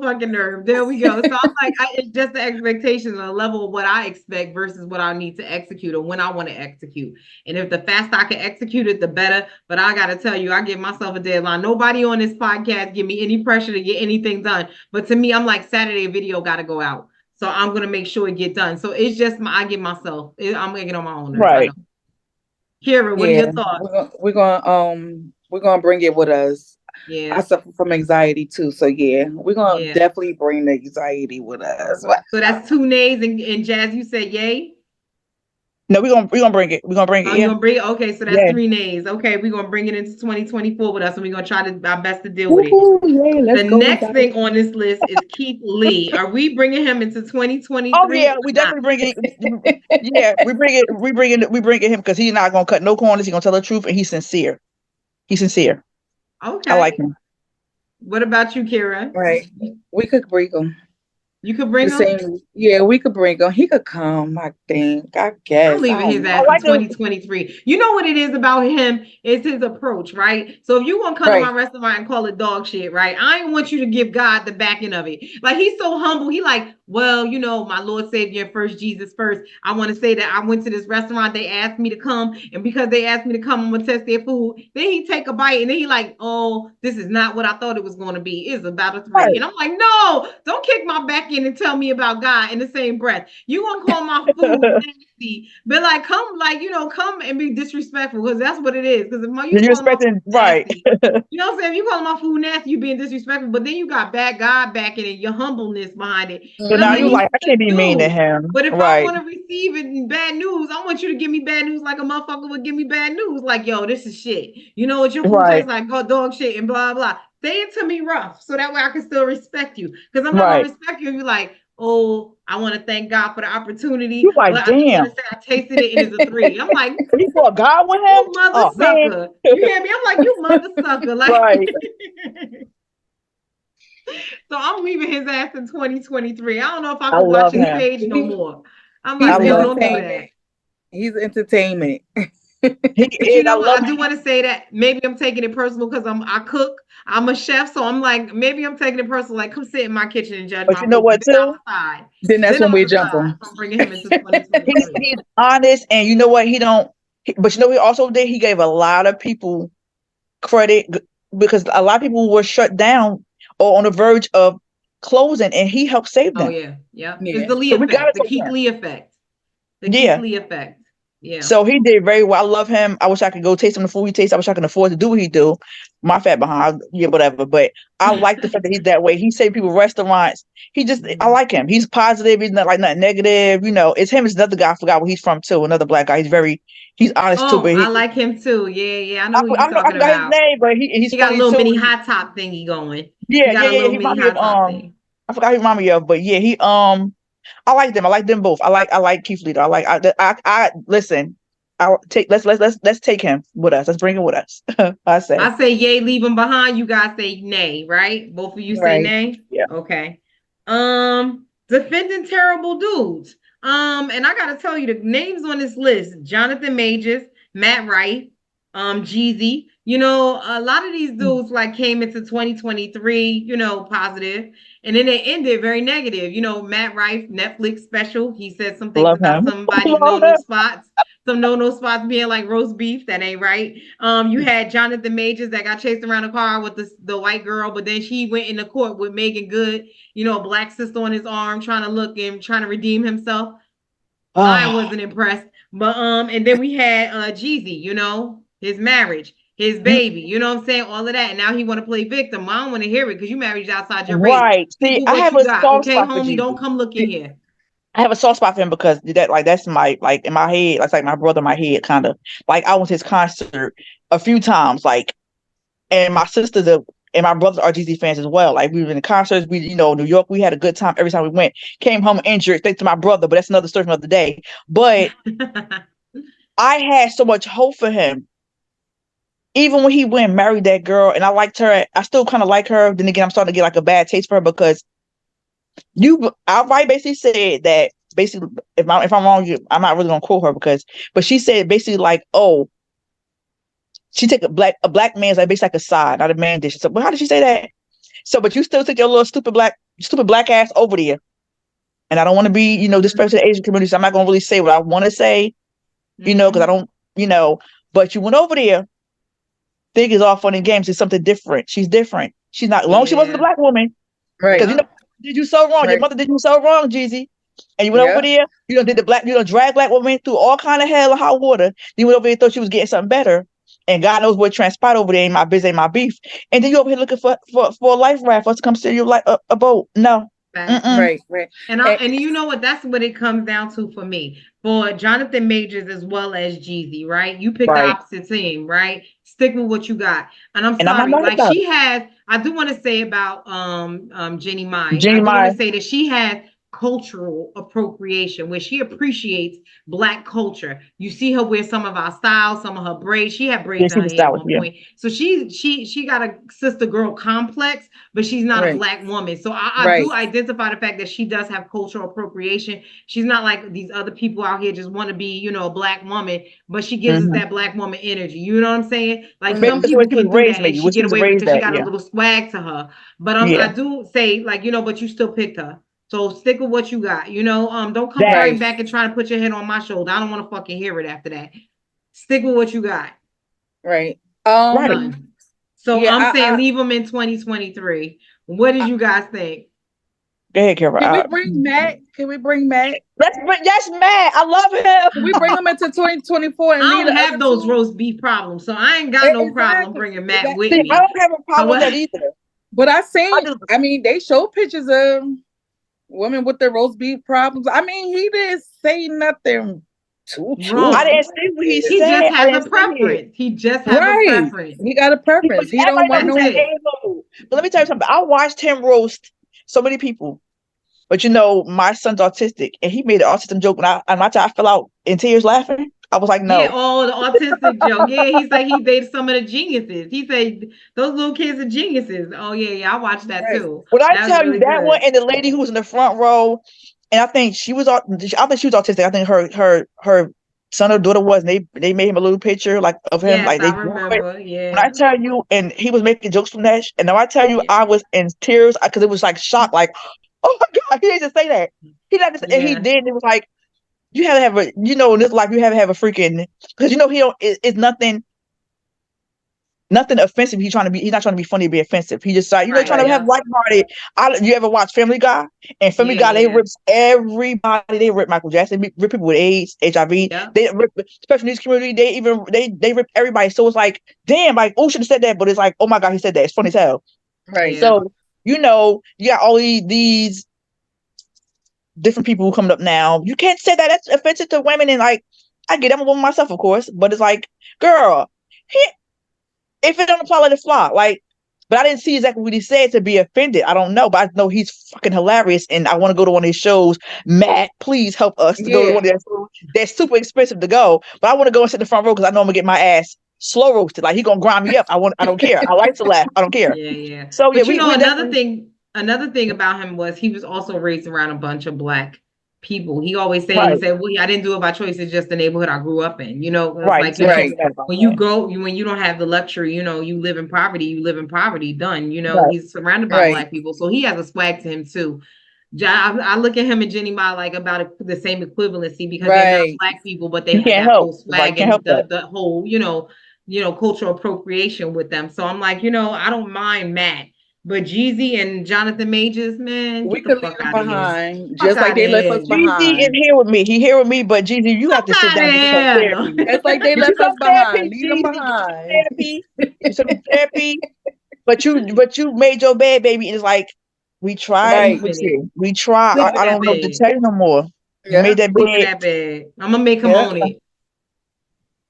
fucking nerve. There we go. So I'm like, it's just the expectations on the level of what I expect versus what I need to execute or when I want to execute. And if the faster I can execute it, the better. But I got to tell you, I give myself a deadline. Nobody on this podcast give me any pressure to get anything done. But to me, I'm like, Saturday video got to go out. So I'm going to make sure it get done. So it's just I give myself, I'm going to get on my own nerve. Right. Kira, what are your thoughts? We're gonna bring it with us. Yeah. I suffer from anxiety too, so we're gonna definitely bring the anxiety with us. So that's 2 nays, and Jazz, you said yay? No, we're gonna bring it. We're gonna bring it. Oh, you're gonna bring it? Okay, so that's Yeah. 3 nays. Okay, we're gonna bring it into 2024 with us, and we're gonna try our best to deal with it. Yeah, let's The go next with thing on this list is Keith Lee. Are we bringing him into 2023? Oh yeah, we definitely bring it. Yeah, we bring it him because he's not gonna cut no corners. He's gonna tell the truth and he's sincere. He's sincere. Okay. I like him. What about you, Kira? Right. We could bring him. You could bring him? Yeah, we could bring him. He could come, I think. I guess. I'm leaving his ass in 2023. You know what it is about him? It's his approach, right? So if you want to come to my restaurant and call it dog shit, right? I don't want you to give God the backing of it. Like, he's so humble. He like, well, my Lord, Savior, first, Jesus first. I want to say that I went to this restaurant. They asked me to come. And because they asked me to come, I'm going to test their food. Then he take a bite and then he like, oh, this is not what I thought it was going to be. It's about a 3. Right. And I'm like, no, don't kick my back in and tell me about God in the same breath. You want to call my food nasty, but like, come and be disrespectful, because that's what it is. Because if you're expecting, right. You know what I'm saying? If you call my food nasty, you being disrespectful, but then you got God backing it, your humbleness behind it. So now you like, I can't be mean to him. But if I want to receive it in bad news, I want you to give me bad news like a motherfucker would give me bad news. Like, yo, this is shit. You know what your food tastes like? Oh, dog shit and blah, blah. Say it to me rough, so that way I can still respect you. Because I'm not going to respect you if you're like, oh, I want to thank God for the opportunity. You like, But I just damn. want to say I tasted it and it's a 3. I'm like, You brought God with him? you mother Oh, man. sucker. You hear me? I'm like, you mother sucker. Like, Right. so I'm leaving his ass in 2023. I don't know if I I could watch love his him. page no more. I'm He's like, I man, love don't do him. that. He's entertainment. He But is. you know I what? love I do him. want to say that maybe I'm taking it personal because I cook. I'm a chef, so I'm like, maybe I'm taking it personal. Like, come sit in my kitchen and judge But my you know food. what, Then too? I'm aside. Then that's Then when I'm we jump aside him. from bringing him into He's 2023. honest, and you know what? But you know what he also did? He gave a lot of people credit because a lot of people were shut down or on the verge of closing, and he helped save Oh them. yeah, yeah. Yeah. It's the Lee So we gotta effect, the take Keith him. Lee effect, the Yeah. Keith Lee effect. Yeah. So he did very well. I love him. I wish I could go taste some of the food he tastes. I wish I could afford to do what he do. My fat behind, yeah, whatever. But I like the fact that he's that way. He saved people restaurants. I like him. He's positive. He's not like nothing negative. You know, it's him. It's another guy. I forgot where he's from too. Another black guy. He's honest too. Oh, But I like him too. Yeah. I know who I you're talking forgot his about. name, but he's He got a funny little too. mini hot top thingy going. Yeah, He got a He little mini remind me hot of top thing. I forgot who he remind me of, but yeah, I like them. I like them both. I like Keith Lee. I listen. Let's take him with us. Let's bring him with us. I say yay, leave him behind. You guys say nay, right? Both of you say Right. nay. Yeah. Okay. Defending terrible dudes. And I gotta tell you the names on this list: Jonathan Majors, Matt Wright, Jeezy. You know, a lot of these dudes like came into 2023, you know, positive, and then they ended very negative. You know, Matt Wright, Netflix special. He said some things Love about him. somebody's no spots. Some no spots being like roast beef. That ain't right. You had Jonathan Majors that got chased around the car with the white girl, but then she went into court with Megan Good, you know, a black sister on his arm, trying to redeem himself. I wasn't impressed. But and then we had Jeezy, you know, his marriage, his baby, you know what I'm saying? All of that. And now he want to play victim. I don't want to hear it because you married outside your race. Right. See, I have a soft okay, spot for homie, Jeezy. don't come look in here. I have a soft spot for him because that's my, like, in my head, that's like my brother in my head, kind of. Like, I went to his concert a few times, like, and my sisters and my brothers are Jeezy fans as well. Like, we were in the concerts, New York, we had a good time every time we went. Came home injured, thanks to my brother, but that's another story for another day. But I had so much hope for him. Even when he went and married that girl, and I liked her, I still kind of like her. Then again, I'm starting to get like a bad taste for her because outright basically said that, basically, if I'm wrong, I'm not really gonna quote her but she said basically like, oh, she take a black man's like basically like a side, not a man dish. So, but how did she say that? So, but you still take your little stupid black ass over there. And I don't want to be, disrespectful to the Asian community. So I'm not gonna really say what I want to say, because I don't, but you went over there. Think it's all fun and games. It's something different. She's different. She's not, as long as she wasn't a black woman. Right. Because did you so wrong. Right. Your mother did you so wrong, Jeezy. And you went over there, drag black women through all kind of hell and hot water. You went over there, thought she was getting something better. And God knows what transpired over there. Ain't my business, ain't my beef. And then you over here looking for a life raft for us to come steal you like a boat. No. Right. And you know what? That's what it comes down to for me. For Jonathan Majors as well as Jeezy, right? You pick the opposite team, right? Stick with what you got. And I'm sorry, like she has, I do want to say about Jeannie Mai. I do want to say that she has cultural appropriation where she appreciates black culture. You see her wear some of our styles, some of her braids. She had braids in her hair at one point. So she got a sister girl complex, but she's not a black woman. So I do identify the fact that she does have cultural appropriation. She's not like these other people out here just want to be, a black woman, but she gives us that black woman energy. You know what I'm saying? Like some people can do that and she get away with it because she got a little swag to her. But I do say like, but you still picked her. So stick with what you got, don't come right back and try to put your head on my shoulder. I don't want to fucking hear it after that. Stick with what you got. Right. So I'm saying leave them in 2023. What did you guys think? Go ahead, Kara. Can we bring Matt? Yes, Matt. I love him. Can we bring him into 2024? And I don't have those roast beef problems, so I ain't got no problem bringing Matt with me. I don't have a problem with that either. But they show pictures of women with their roast beef problems. I mean, he didn't say nothing too wrong. I didn't see what he said. He just has a preference. He just has a preference. He got a preference. He don't want no. But let me tell you something. I watched him roast so many people. But you know, my son's autistic, and he made an autism joke, and I fell out in tears laughing. I was like, Yeah, no. oh, the autistic joke. Yeah, he's like he dated some of the geniuses. He said those little kids are geniuses. Oh yeah, I watched that Right. too. When I That was tell you really that one good. and the lady who was in the front row, and I think she was autistic. I think her son or daughter was, and they made him a little picture like of him, Yes, like they I drew it. remember. When I Yeah. tell you, and he was making jokes from that, and now I tell you, Yeah. I was in tears because it was like shock, like, oh my God, he didn't say that. He not just, and he Yeah. did. It was like you have to have a, you know, in this life you have to have a freaking, because you know he don't. It's nothing offensive. He's not trying to be funny or be offensive. He just like, you know, Right. trying to have Yeah. lighthearted. You ever watch Family Guy? And Family Yeah. Guy, they Yeah. rips everybody. They rip Michael Jackson, they rip people with AIDS, HIV. Yeah. They rip special needs community. They rip everybody. So it's like, damn, like, oh, should have said that, but it's like, oh my God, he said that. It's funny as hell. Right. Yeah. So you know, you got all these different people who coming up now. You can't say that. That's offensive to women. And like, I get, I'm a woman myself, of course, but it's like, girl, he, if it don't apply, let it fly. Like, but I didn't see exactly what he said to be offended. I don't know, but I know he's fucking hilarious, and I want to go to one of his shows. Matt, please help us to go to one of their shows. They're super expensive to go, but I want to go and sit in the front row because I know I'm gonna get my ass slow roasted. Like he gonna grind me up. I don't care. I like to laugh. I don't care. Yeah. Yeah. So yeah, But you know, we another definitely thing about him was he was also raised around a bunch of Black people. He always said, right, he said, well, I didn't do it by choice. It's just the neighborhood I grew up in. You know, it's right. like, So you you know, can't say that about when you don't have the luxury, you know, you live in poverty, done. You know, right, he's surrounded by Right. Black people. So he has a swag to him too. I look at him and Jenny Ma like about the same equivalency because they're not Right. Black people, but they you have can't that whole help. Right, you swag can't and help that. the whole, cultural appropriation with them. So I'm like, I don't mind Matt, but Jeezy and Jonathan Majors, man, We get the could leave fuck them out of here. behind, Fuck just like outta they left us here. Jeezy is behind. here with me. He here with me, but Jeezy, you have Fuck to sit outta down and get some here. therapy. It's like they Get you left us some therapy, behind. Leave them Jeezy. Get some behind. therapy. Get some therapy. But you made your bed, baby. And it's like we tried Right. with you. We tried. Sleep in I that don't know what to bed. tell you no more. You Yeah. made that Sleep in bed. that bed. I'm gonna make him Yeah. own it.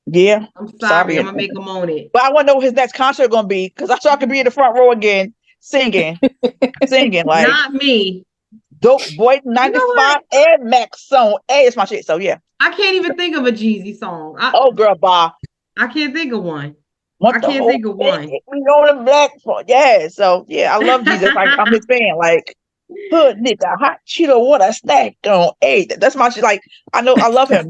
Yeah. I'm sorry. Sorry. I'm gonna make him own it. But I want to know what his next concert gonna be because I saw I could be in the front row again, singing like Not me. Dope Boy You know what? 95 and Max Song. Hey, it's my shit. So yeah. I can't even think of a Jeezy song. Oh girl, bye. I can't think of one. Want I the can't whole think of thing? one. We on the black part. Yeah. So yeah, I love Jesus. Like I'm his fan. Like hood nigga, hot Cheeto, what a snack on. Hey, that's my shit. Like I know I love him,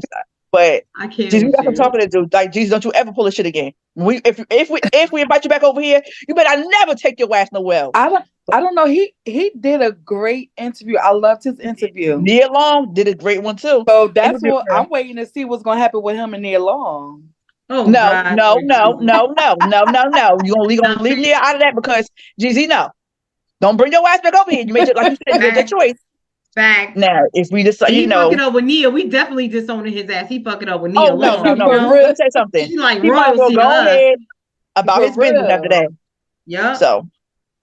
but I can't Jesus, we with got some you. talking to do. Like Jesus, don't you ever pull this shit again. If we invite you back over here, you better never take your ass nowhere. I don't know. He did a great interview. I loved his interview. Nia Long did a great one too. So that's Interview what her. I'm waiting to see what's gonna happen with him and Nia Long. Oh No, God, no, Lord no, Jesus. no, no, no, no, no. You gonna leave Nothing. Nia out of that because Jeezy, no. Don't bring your ass back over here. You made your, like you said, you made that choice. Facts. Now, if we decide, He you know, fucking up with Nia. We definitely disowning his ass. He fucking up with Nia oh no, Long. no, You no. For know? real. Let me say something. She like He might as well royalty to go us. ahead about For his business after real. that. Yep. So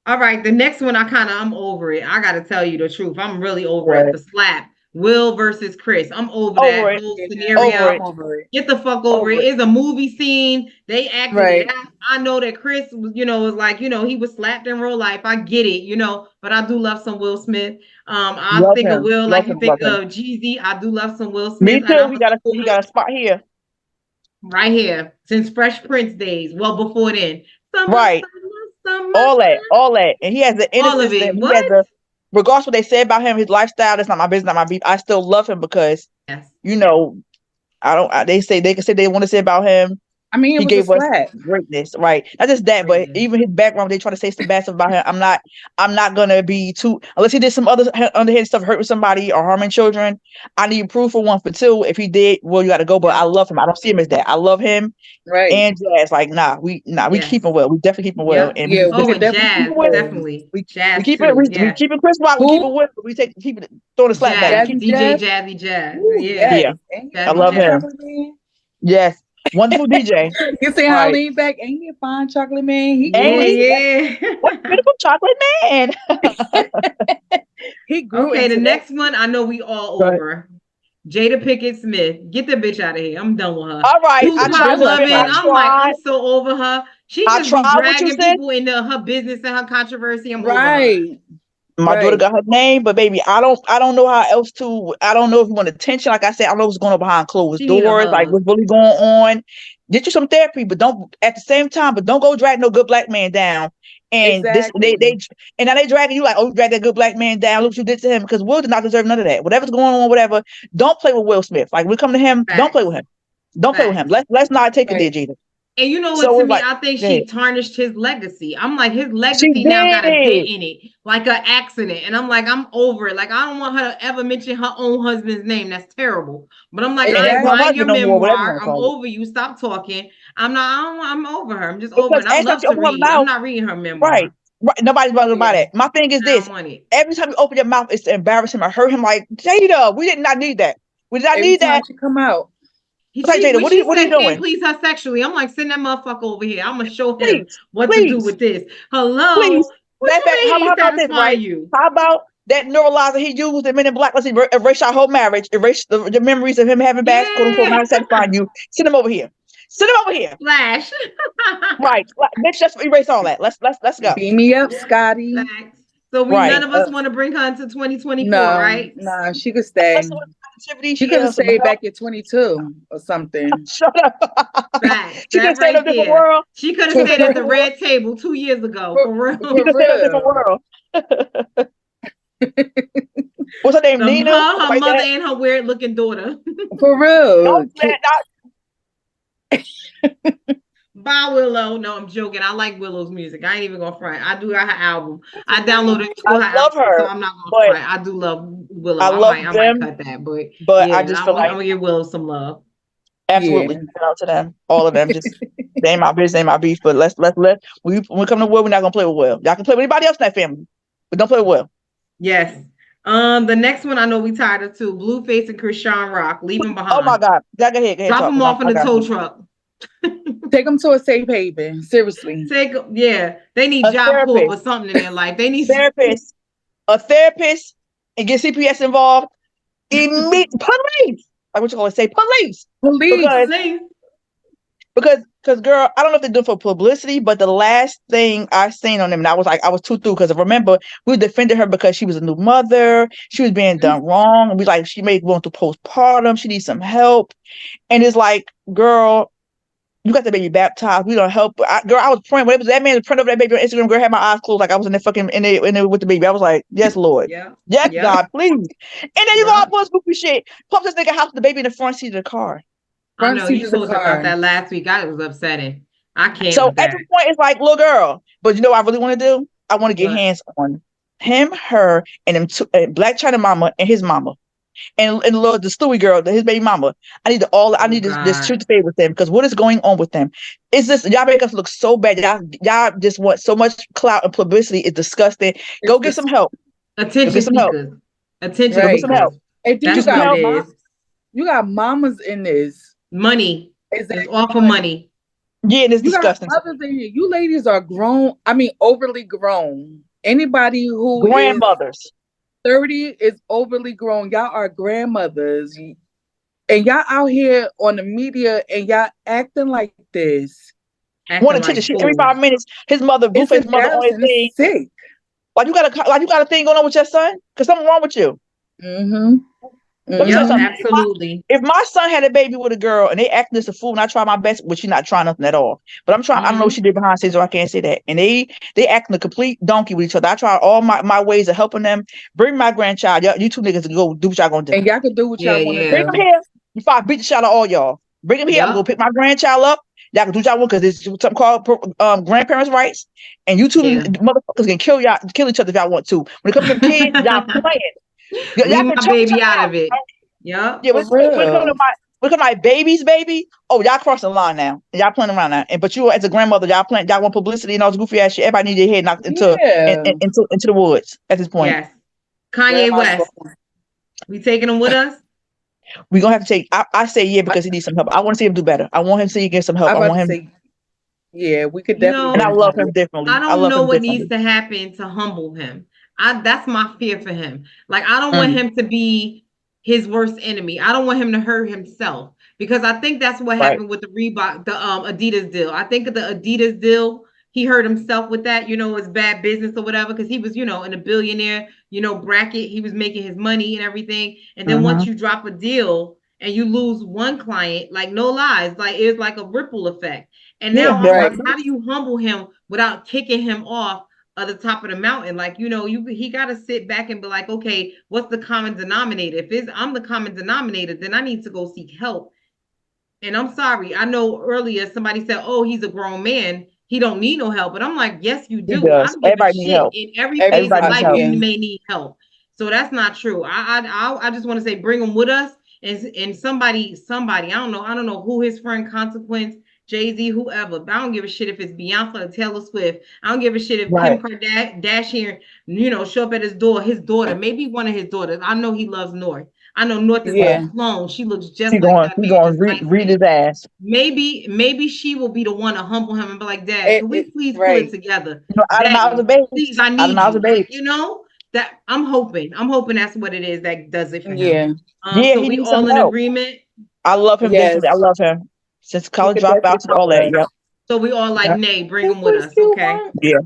All right, the next one I'm over it. I gotta tell you the truth. I'm really over Right. it. The slap. Will versus Chris. I'm over Over that it. whole Yeah, scenario. Over it. I'm over it. Get the fuck over Over it. it. It's a movie scene. They acted Right. it out. I know that Chris was, was like, he was slapped in real life. I get it, but I do love some Will Smith. I Love think of him. Will Love like you him. think Love him. of Jeezy. I do love some Will Me Smith. too. And He got a spot here. right here since Fresh Prince days. Well, before then. Summer, Right. summer, All that. And he has the all of innocence. it. He What? has the, regardless what they say about him, his lifestyle, that's not my business, not my beef. I still love him because, Yes. they can say they want to say about him. I mean, it He was a gave us slap. greatness, right? Not just that, but Greatness. even his background. They try to say some bad stuff about him. I'm not gonna be too unless he did some other underhand stuff, hurting somebody or harming children. I need proof for one. For two, if he did, well, you got to go. But I love him. I don't see him as that. I love him Right. and Jazz. Like, we Yes. keep him well. We definitely keep him well. Yep. And Yeah, we Oh, could and definitely Jazz, keep it. definitely. Jazz keep too. it. We Yeah. keep it Chris Rock. We Who? keep it with. We keep it throwing the slap back. Jazz, We keep, DJ Jazz? Jazzy Jazz. Ooh, Yeah. Yeah. Ain't I he a love fine him. chocolate man? yes, wonderful DJ. You see Right. how lean back? Ain't he a fine chocolate man? He Ain't he? Yeah. What beautiful chocolate man. he grew Okay, the into next one I know we all Right. over. Jada Pinkett Smith. Get the bitch out of here. I'm done with her. All right, I Tupac tried. loving. I I'm like, tried. I'm so over her. She I just be tried what you dragging said. people into her business and her controversy. I'm over her. right. My daughter got her name, but baby, I don't know how else to. I don't know if you want attention. Like I said, I don't know what's going on behind closed She need a doors. Like hug. what's really going on. Get you some therapy, but don't at the same time. But don't go drag no good black man down. And Exactly. they and now they dragging you like, oh, you drag that good black man down. Look what you did to him, because Will did not deserve none of that. Whatever's going on, whatever. Don't play with Will Smith. Like when we come to him, don't play with him. Don't play with him. Let's not take it there, Jada. And you know what, So to it's me, like, I think yeah. she tarnished his legacy. I'm like, his She legacy now got a dent did. in it, like an accident. And I'm like, I'm over it. Like, I don't want her to ever mention her own husband's name. That's terrible. But I'm like, And I that's ain't her buying your husband no more, whatever you memoir. want to I'm call it. over you. Stop talking. I'm over her. I'm just over Because it. I every time love she to open her read. I'm mouth, not reading her memoir. right. Nobody's bothered about Yeah. it. My thing is I this: don't want it. every time you open your mouth, it's to embarrass him or hurt him. Like, Jada, we did not need that. We did not Every need time that. she come out. It's like, Jada, When what she are you said can't doing? please her sexually, I'm like, send that motherfucker over here. I'm gonna show him Please, what to do please, with this. Hello, please. what Matter of you fact, mean how he about this, satisfy right? you? How about that neuralizer he used in Men in Black? Let's erase our whole marriage, erase the memories of him having bad, quote unquote, Yeah. not satisfying you. Send him over here. Send him over here. Flash. Right. Bitch, let's erase all that. Let's go. Beam me up, Scotty. Facts. So Right. none of us want to bring her into 2024, No, right? no, she could stay. Let's do activity. She could have stayed back at 22 or something. Shut up. Facts. She could That stay in a right different there. world. She could For have stayed at the real. red table 2 years ago. For real. She could stay in a different world. What's her name? Nina? Her Something like mother that? and her weird looking daughter. For real. Don't say that. Bye, Willow. No, I'm joking. I like Willow's music. I ain't even gonna front. I do got her album. I downloaded I her love album, her, so I'm not gonna but front. I do love Willow. I love I them, might cut that, but yeah, I just feel I'm like gonna give Willow some love. absolutely Yeah. shout out to them, all of them. Just they ain't my business, they ain't my beef. But let's when we come to Will, we're not gonna play with Will. Y'all can play with anybody else in that family, but don't play with Will. Yes. The next one I know we tied her to Blueface and Krishan Rock. Leave him behind. Oh my God, y'all go ahead Drop talk, him off in I the got tow you. truck. Take them to a safe haven. Seriously. They need A Job Corps or therapist. something in their life. They need a therapist, and get CPS involved. Police. Like what you gonna say? Police. Police. Because girl, I don't know if they're doing for publicity, but the last thing I seen on them, and I was too through, because remember we defended her because she was a new mother, she was being done wrong, and we like she may go through postpartum, she needs some help, and it's like, girl, you got the baby baptized, we don't help. Girl, I was praying. Whatever that man was praying over that baby on Instagram. Girl, had my eyes closed like I was in there fucking in there with the baby. I was like, yes, Lord, yes, God, please. And then you go out post goofy shit, pump this nigga house with the baby in the front seat of the car. I know you told about that last week. I was upsetting. I can't. So at this point, it's like, little girl. But you know what I really want to do? I want to get hands on him, her, and them two, Black China mama and his mama, and the Stewie girl, his baby mama. I need this truth to stay with them, because what is going on with them? Is this y'all make us look so bad? Y'all just want so much clout and publicity. It's disgusting. Go get some help. Attention seekers. Attention. Go get some help. And then you got mamas in this. Money. It's awful money. Yeah, and it's disgusting. Mothers in here. You ladies are grown. I mean, overly grown. Anybody who grandmothers is 30 is overly grown. Y'all are grandmothers. And y'all out here on the media and y'all acting like this. Want attention. Every 5 minutes, his mother, Blueface mother on his thing. Sick. Like you got a thing going on with your son? Because something wrong with you. Mm-hmm. Absolutely. If my son had a baby with a girl and they acting as a fool, and I try my best, which she's not trying nothing at all. But I'm trying. I don't know what she did behind scenes, so I can't say that. And they acting a complete donkey with each other. I try all my ways of helping them. Bring my grandchild. You two niggas to go do what y'all gonna do. And y'all can do what y'all want to do. Bring him here before I beat the shit out of all y'all. Bring him here. I'm gonna pick my grandchild up. Y'all can do what y'all want, because it's something called grandparents' rights. And you two motherfuckers can kill each other if y'all want to. When it comes to the kids, y'all playing. Leave my baby out of it. Yeah. When it come to my babies, baby. Oh, y'all crossing the line now. Y'all playing around now. But you, as a grandmother, y'all want publicity and all this goofy ass shit. Everybody need their head knocked into the woods at this point. Yes. Kanye West. We taking him with us? We're gonna have to take. I say yeah, because he needs some help. I want to see him do better. I want him to see him get some help. I want him. Yeah, we could definitely. And I love him differently. I don't know what needs to happen to humble him. That's my fear for him. Like, I don't want him to be his worst enemy. I don't want him to hurt himself, because I think that's what happened with the Reebok, the Adidas deal. I think the Adidas deal, he hurt himself with that, it's bad business or whatever, because he was, in a billionaire, bracket. He was making his money and everything. And then once you drop a deal and you lose one client, like no lies, like it's like a ripple effect. And now I'm like, how do you humble him without kicking him off at the top of the mountain? Like, he got to sit back and be like, okay, what's the common denominator? If I'm the common denominator, then I need to go seek help. And I'm sorry, I know earlier somebody said, oh, he's a grown man, he don't need no help. But I'm like, yes, you do. I don't give a shit. In every phase of life, you may need help. So that's not true. I just want to say, bring him with us. And somebody, I don't know who his friend Consequence, Jay-Z, whoever, but I don't give a shit if it's Beyonce or Taylor Swift. I don't give a shit if Kim Kardashian, show up at his daughter, maybe one of his daughters. I know he loves North. I know North is a clone. She looks just like that. He's going to read his ass. Maybe she will be the one to humble him and be like, Dad, can we please pull it together? Please, I need you. That I'm hoping that's what it is that does it for him. So we all in agreement. I love him. Yes. I love him. Since college dropouts and all that. Yep. So we all like, Nay, bring him with us. Okay. Yeah.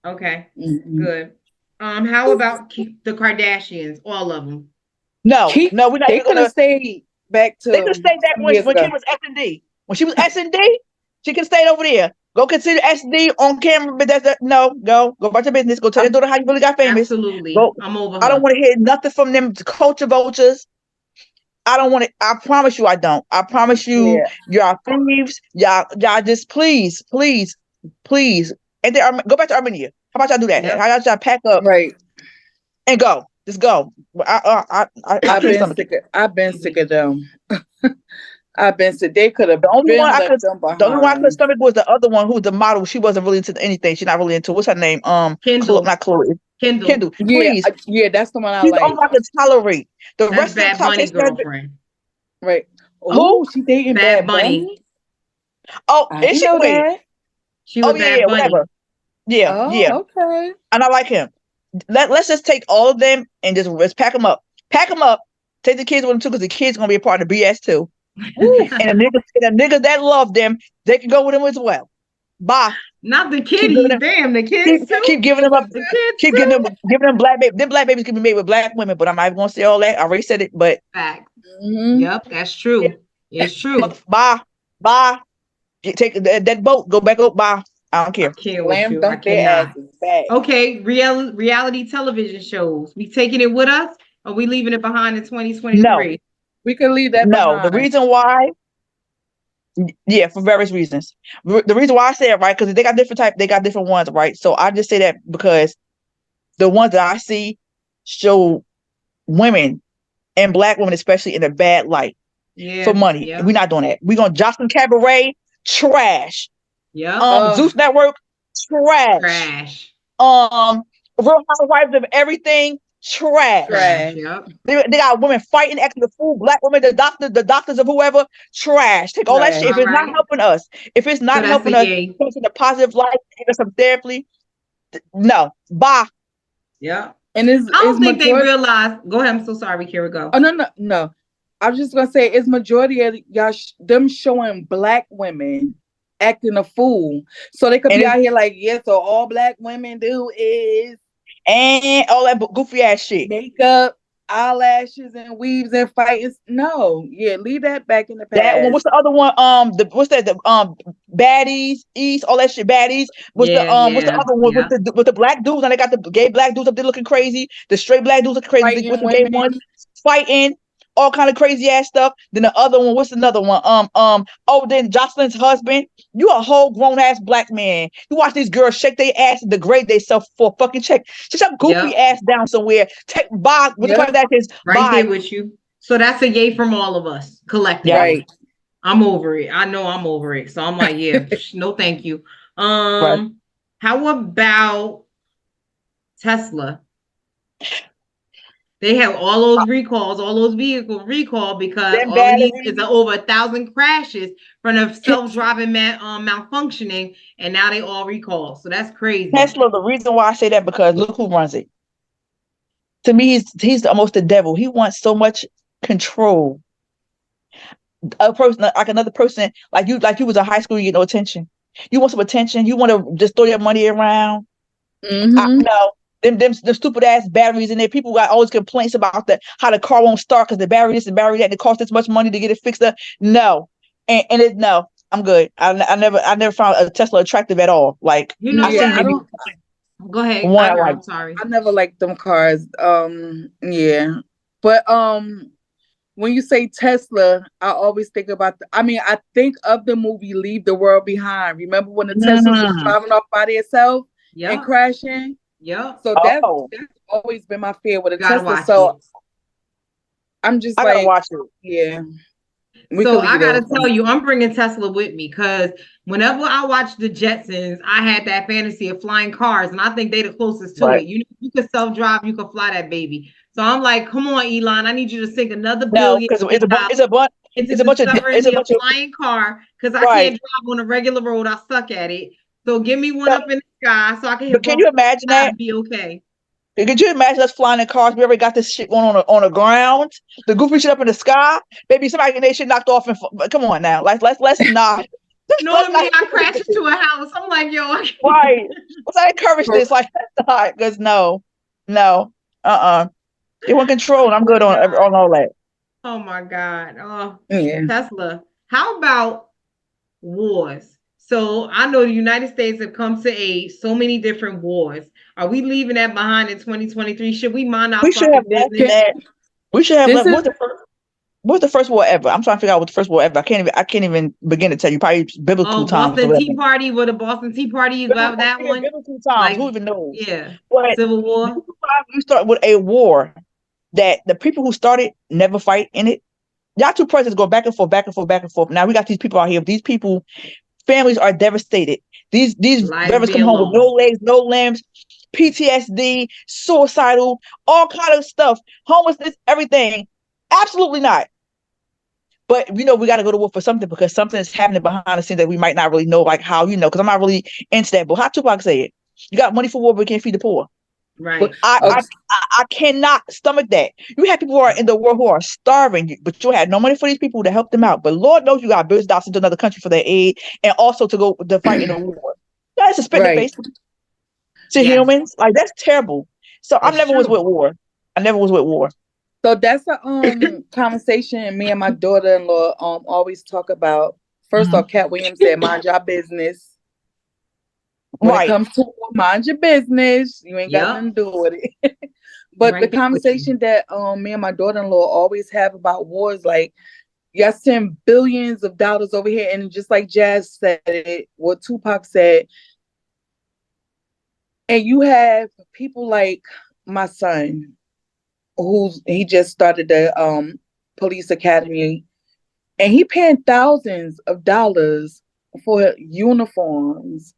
Okay. Good. How about the Kardashians? All of them. No, we're not. They could have stayed back to. They could have stayed back when she was S&D. When she was S&D, she could have stayed over there. Go consider S&D on camera, but go back to business. Go tell your daughter how you really got famous. Absolutely, I'm over. I don't want to hear nothing from them culture vultures. I don't want to. I promise you, I don't. I promise you, y'all thieves. Y'all just please. And then go back to Armenia. How about y'all do that? Yep. How about y'all pack up and go? Just go. I've been sick of them. I've been sick. They could have. The only one I could stomach was the other one who was the model. She wasn't really into anything. She's not really into. What's her name? Kendall. Not Chloe. Kendall. Please. Yeah, that's the one I She's like. The only one I can tolerate. The that's rest Bad of the Bunny girlfriend. Right. Who? She dating Bad Bunny? Oh, is she with? She was Bad Bunny. Whatever. Yeah. Okay. And I like him. Let's just take all of them and just pack them up. Pack them up. Take the kids with them too, because the kids gonna be a part of the BS too. And the niggas that love them, they can go with them as well. Bye. Not the kiddies. Damn, the kids too. Keep giving them up. Keep giving them black babies. Them black babies can be made with black women, but I'm not even gonna say all that. I already said it, but facts. Yep, that's true. It's true. Bye. Take that boat. Go back up. Bye. I don't care. Okay, reality television shows. We taking it with us, or we leaving it behind in 2023? No, we can leave that. No, the reason why. Yeah, for various reasons. The reason why I say it, right, because they got different ones, right? So I just say that because the ones that I see show women and black women, especially, in a bad light for money. We're not doing that. We're going to Jocelyn Cabaret, trash. Yeah. Zeus Network, trash. Real Housewives of everything, trash. Yep. They got women fighting, acting the fool, black women, the doctors of whoever, trash. Take all that shit. If it's not helping us, in a positive light, take us some therapy. No, bye. Yeah. And I don't think they realize. Go ahead. I'm so sorry, Kira. Go. Oh no. I was just gonna say, it's majority of y'all them showing black women acting a fool, so they could be out here like, so all black women do is and all that goofy ass shit, makeup, eyelashes, and weaves and fighting. No, leave that back in the past. That one. What's the other one? Baddies East, all that shit. Baddies. What's the other one with the black dudes, and they got the gay black dudes up there looking crazy. The straight black dudes looking crazy with the gay ones fighting. All kind of crazy ass stuff. Then the other one, what's another one? Then Jocelyn's husband. You a whole grown ass black man. You watch these girls shake their ass and degrade themselves for a fucking check. Sit your goofy ass down somewhere. Take bye with the Kardashians. Right there with you. So that's a yay from all of us collectively. Right. I'm over it. I know I'm over it. So I'm like, no, thank you. How about Tesla? They have all those recalls, all those vehicle recall, because all it needs is over 1,000 crashes from the self-driving malfunctioning, and now they all recall. So that's crazy. Tesla, the reason why I say that, because look who runs it. To me, he's almost the devil. He wants so much control. A person, like another person, like you was in high school, you get no attention. You want some attention. You want to just throw your money around. Mm-hmm. I know. Them stupid ass batteries in there. People got always complaints about how the car won't start because the battery this and battery that, and it costs this much money to get it fixed up. No, no, I'm good. I never found a Tesla attractive at all. Like You know, I don't. Go ahead. One, I'm sorry. I never liked them cars. Yeah, but when you say Tesla, I always think about I think of the movie Leave the World Behind. Remember when the Teslas was driving off by itself and crashing? Yeah. So that's always been my fear with a Tesla. So I'm just I gotta watch it. Yeah. So I gotta tell you, I'm bringing Tesla with me because whenever I watch the Jetsons, I had that fantasy of flying cars, and I think they're the closest to it. You can self-drive, you can fly that baby. So I'm like, come on, Elon, I need you to sink another billion. Because it's a bunch of flying car because I can't drive on a regular road. I suck at it. So give me one up in the sky so I can hit. Can you imagine that? Be okay. Could you imagine us flying in cars? We already got this shit going on the ground. The goofy shit up in the sky. Maybe somebody get their shit knocked off. Come on now, let's not. Normally I crash into a house. I'm like, yo. Right. Let's encourage this. Like, because no. They want control, and I'm good on all that. Oh my God. Oh yeah. Tesla. How about wars? So I know the United States have come to aid so many different wars. Are we leaving that behind in 2023? Should we mind our fucking business? We should have left. What's the first war ever? I'm trying to figure out what the first war ever. I can't even begin to tell you. Probably biblical times. Boston Tea Party. With the Boston Tea Party, you got that one? Biblical times. Who even knows? Yeah. But Civil War. You start with a war that the people who started never fight in it. Y'all two presidents go back and forth, back and forth, back and forth. Now we got these people out here. These people, families are devastated. These brothers come home with no legs, no limbs, PTSD, suicidal, all kind of stuff, homelessness, everything. Absolutely not. But we got to go to war for something because something is happening behind the scenes that we might not really know, like how because I'm not really into that. But how Tupac say it? You got money for war, but you can't feed the poor. Right. But I cannot stomach that. You have people who are in the war who are starving, but you had no money for these people to help them out. But Lord knows you got billions of dollars into another country for their aid and also to go to fight in a war. That's a spit in the face to humans. Like, that's terrible. So I never was with war. So that's a conversation me and my daughter-in-law always talk about. First off, Cat Williams said, mind your business. When it comes to mind your business, you ain't got nothing to do with it. But the conversation that me and my daughter-in-law always have about wars, like, y'all send billions of dollars over here, and just like Jazz said it, what Tupac said, and you have people like my son, he just started the police academy, and he paying thousands of dollars for uniforms.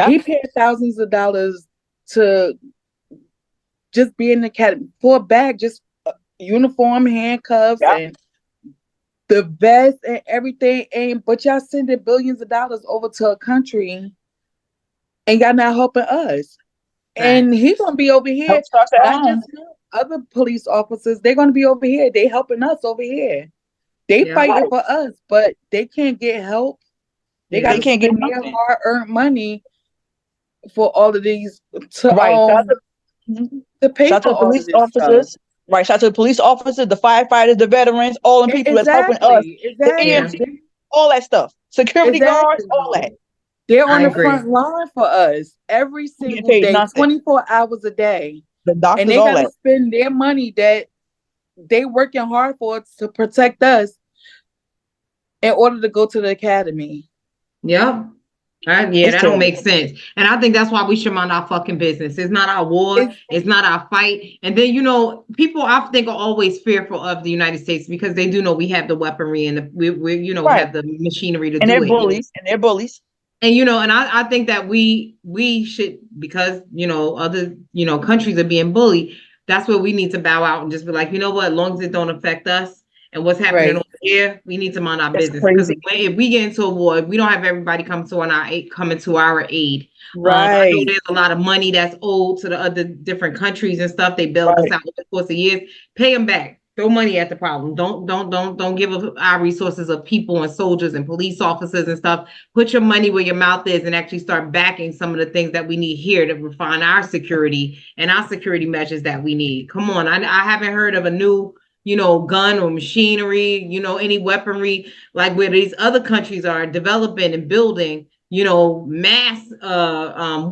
He paid thousands of dollars to just be in the academy for a bag, just uniform, handcuffs, and the vest and everything. But y'all sending billions of dollars over to a country and y'all not helping us. And he's gonna be over here. Not just other police officers, they're gonna be over here. They helping us over here. They fighting for us, but they can't get help. They can't get their hard-earned money for all of these to pay for all police officers. Right, shout out to the police officers, the firefighters, the veterans, all the people that's helping us. The EMT, all that stuff. Security guards, all that. They're on the front line for us every single day, 24 hours a day. The doctors, and they gotta spend their money that they working hard for to protect us in order to go to the academy. Yep. That don't make sense. And I think that's why we should mind our fucking business. It's not our war. It's not our fight. And then, people I think are always fearful of the United States because they do know we have the weaponry and we have the machinery to do it. And they're bullies. And, and I think that we should, because, other, countries are being bullied. That's where we need to bow out and just be like, you know what, as long as it don't affect us and what's happening over here, we need to mind our business. Because if we get into a war, if we don't have everybody coming to our aid. I know there's a lot of money that's owed to the other different countries and stuff. They bailed us out over the course of years. Pay them back. Throw money at the problem. Don't give our resources of people and soldiers and police officers and stuff. Put your money where your mouth is and actually start backing some of the things that we need here to refine our security and our security measures that we need. Come on. I haven't heard of a new, gun or machinery, any weaponry like where these other countries are developing and building, mass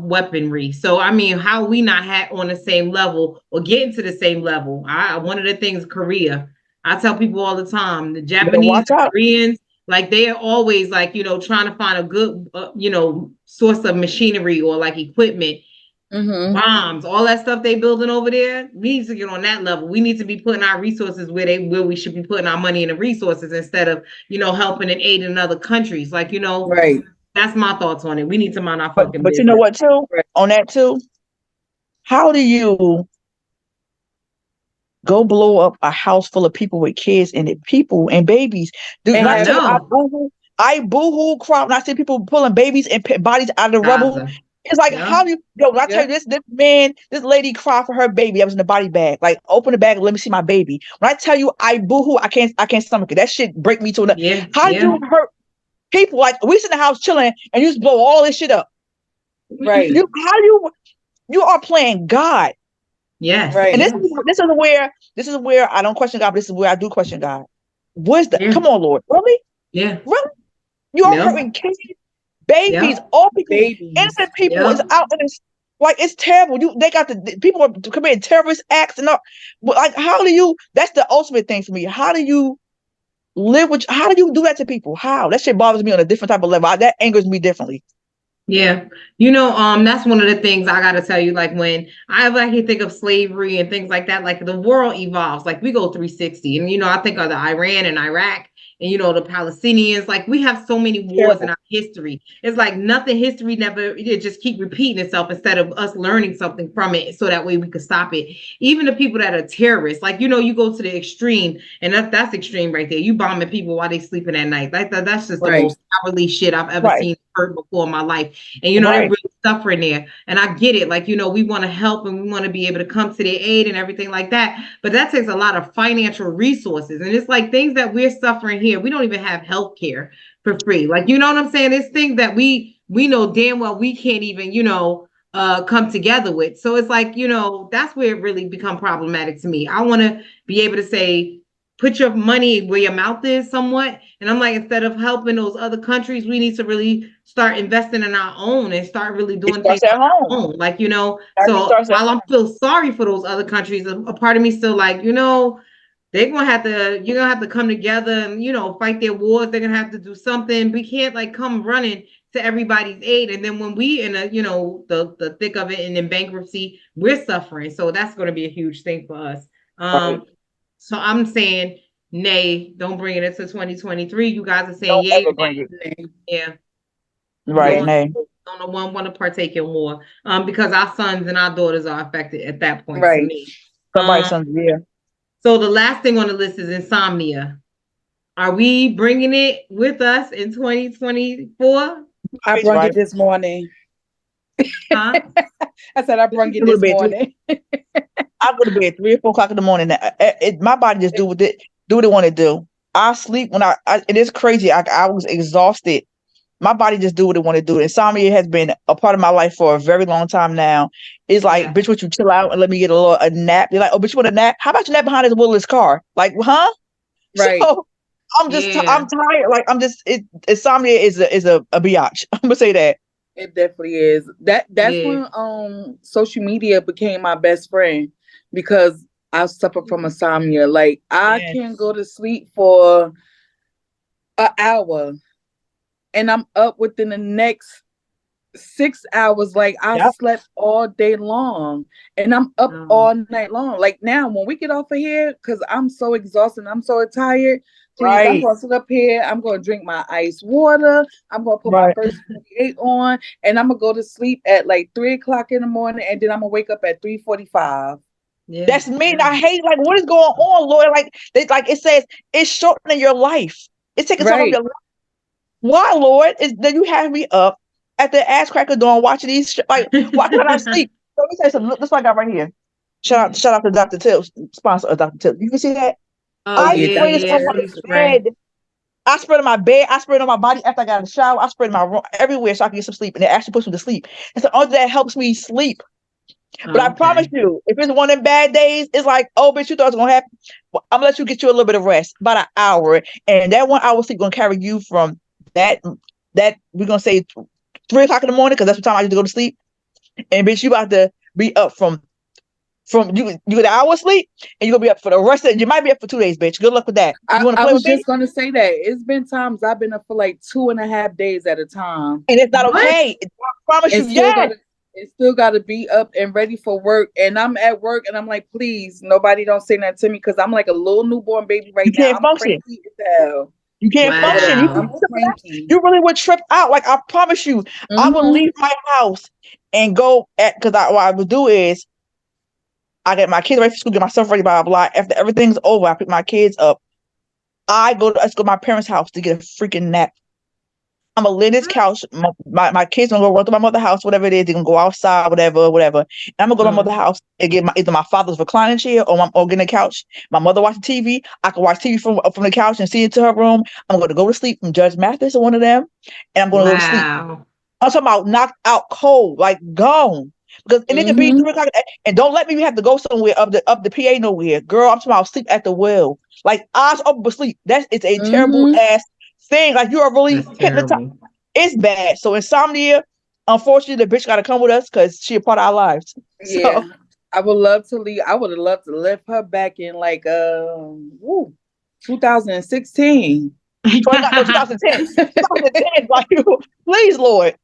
weaponry. So I mean, how we not on the same level or getting to the same level? One of the things, Korea. I tell people all the time, the Japanese, Koreans, like they are always like, trying to find a good, source of machinery or like equipment, bombs, all that stuff they building over there. We need to get on that level. We need to be putting our resources where we should be putting our money and the resources instead of, helping and aiding other countries. Like, right. That's my thoughts on it. We need to mind our fucking business. But you know what, too? On that, too? How do you go blow up a house full of people with kids and people and babies? I boohoo cry when I see people pulling babies and bodies out of the rubble. It's like, how do you, when I tell you this lady cried for her baby that was in the body bag. Like, open the bag and let me see my baby. When I tell you I boohoo, I can't stomach it. That shit break me to another. How do you hurt people? Like, we sit in the house chilling and you just blow all this shit up. Right. You are playing God. Yes. Right. And this is where I don't question God, but this is where I do question God. Wisdom. Come on, Lord. Really? Yeah. Really? You are hurting kids, babies, all people, innocent people is out in this. Like, it's terrible. They got people are committing terrorist acts and all. But like, how do you? That's the ultimate thing for me. How do you how do you do that to people? How? That shit bothers me on a different type of level. That angers me differently. Yeah. That's one of the things I got to tell you, like when I think of slavery and things like that, like the world evolves, like we go 360 and, I think of the Iran and Iraq and, the Palestinians, like we have so many wars in our history. It's like history it just keep repeating itself instead of us learning something from it. So that way we could stop it. Even the people that are terrorists, like, you go to the extreme and that's extreme right there. You bombing people while they sleeping at night. Like that's just the most cowardly shit I've ever seen heard before in my life. And, they're really suffering there. And I get it. Like, we want to help and we want to be able to come to their aid and everything like that. But that takes a lot of financial resources. And it's like things that we're suffering here. We don't even have health care for free. Like, you know what I'm saying? It's things that we know damn well we can't even, come together with. So it's like, that's where it really become problematic to me. I want to be able to say, put your money where your mouth is somewhat. And I'm like, instead of helping those other countries, we need to really start investing in our own and start really doing things at home. Like, so while I feel sorry for those other countries, a part of me still like, you're gonna have to come together and, fight their wars. They're gonna have to do something. We can't like come running to everybody's aid. And then when we in the thick of it and in bankruptcy, we're suffering. So that's going to be a huge thing for us. So I'm saying, nay, don't bring it into 2023. You guys are saying, yeah. Right, nay. Don't want to partake in war because our sons and our daughters are affected at that point. Right. To me. Somebody's sons, yeah. So the last thing on the list is insomnia. Are we bringing it with us in 2024? I brought it this morning. Huh? I said I brought it this morning. I go to bed 3 or 4 o'clock in the morning. My body just do what it want to do. I sleep when it is crazy. I was exhausted. My body just do what it want to do. Insomnia has been a part of my life for a very long time now. It's like, bitch, would you chill out and let me get a nap? They're like, oh, bitch, you want a nap? How about you nap behind this wheelless car? Like, huh? Right. So I'm just I'm tired. Like insomnia is a biatch. I'm gonna say that. It definitely is. That's when social media became my best friend because I suffer from insomnia. Like I can go to sleep for an hour and I'm up within the next 6 hours. Like I slept all day long and I'm up all night long. Like now when we get off of here, because I'm so exhausted, I'm so tired. Please, I'm going to sit up here. I'm going to drink my ice water. I'm going to put my first 28 on, and I'm going to go to sleep at like 3 o'clock in the morning, and then I'm going to wake up at 3:45. Yeah. That's me. I hate, like, what is going on, Lord? Like it says, it's shortening your life. It's taking some of your life. Why, Lord? Then you have me up at the ass crack of dawn watching these, like, why can't I sleep? So let me say something. Look, this is what I got right here. Shout out to Dr. Tips, sponsor of Dr. Tips. You can see that? Oh, I yeah, spray this yeah, on my sleep spray. bed. I spray it on my bed. I spray it on my body after I got in the shower. I spray it in my room everywhere so I can get some sleep. And it actually puts me to sleep. And so all that helps me sleep. But I promise Okay. you, if it's one of them bad days, it's like, oh, bitch, you thought it was gonna happen. Well, I'm gonna let you get you a little bit of rest, about an hour, and that 1 hour sleep gonna carry you from that we're gonna say 3 o'clock in the morning because that's the time I used to go to sleep. And bitch, you about to be up from you get an hour sleep, and you're gonna be up for the rest of it. You might be up for 2 days, bitch. Good luck with that. You want to I play was with me? just gonna say that it's been times I've been up for like 2.5 days at a time, And it's not What? okay. I promise you, and still yes. gotta be up and ready for work. And I'm at work, and I'm like, please, nobody don't say that to me because I'm like a little newborn baby right You now. can't I'm function. cranky as hell. You can't function. You Wow. I'm cranky. you really would trip out. Like I promise you, I would Hmm. leave my house and go at because what I would do is I get my kids ready for school, get myself ready, blah blah blah. After everything's over, I pick my kids up. Let's go to my parents' house to get a freaking nap. I'm gonna lay in this couch. My kids gonna go run to my mother's house, whatever it is. They're gonna go outside, whatever. And I'm gonna go to my mother's house and get either my father's reclining chair or get in the couch. My mother watching TV. I can watch TV from the couch and see into her room. I'm gonna go to sleep from Judge Mathis or one of them, and I'm gonna go to sleep. Wow. I'm talking about knocked out cold, like gone. Because and it could be Hmm. 3 o'clock, and don't let me have to go somewhere up the PA nowhere, girl. I'm talking about sleep at the well, like eyes open but sleep. It's a terrible Hmm. ass thing. Like you are really That's hypnotized. terrible. It's bad. So insomnia, unfortunately, the bitch got to come with us because she a part of our lives. Yeah, So I would love to leave. I would have loved to lift her back in like 2016. 2010, 2010, like please, Lord.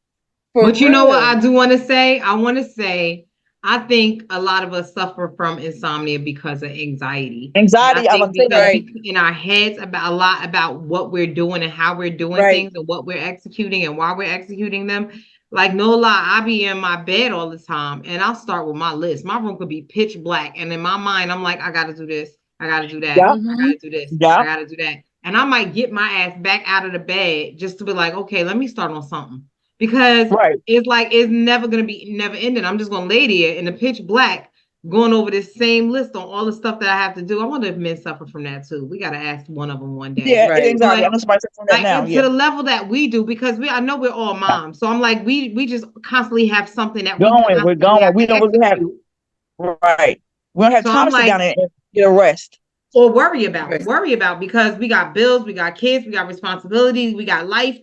For But you know what I real. do want to say? I want to say I think a lot of us suffer from insomnia because of anxiety. And I Anxiety, I'm think gonna say because that. Right, we put in our heads about a lot about what we're doing and how we're doing right. things and what we're executing and why we're executing them. Like no lie, I be in my bed all the time and I'll start with my list. My room could be pitch black. And in my mind, I'm like, I gotta do this, I gotta do that, Yeah, I Hmm. gotta do this, I yeah, gotta do that. And I might get my ass back out of the bed just to be like, okay, let me start on something. Because right. it's like it's never gonna be never ending. I'm just gonna lay there in the pitch black, going over this same list on all the stuff that I have to do. I wonder if men suffer from that too. We gotta ask one of them one day. Yeah, it's Right. anxiety. I But know somebody said that like now. and to Yeah, the level that we do, because I know we're all moms. So I'm like, we just constantly have something that we we're constantly going. have We to don't really have execute. right. We don't have So time I'm to sit like, down and get a rest. or Right. worry about because we got bills, we got kids, we got responsibilities, we got life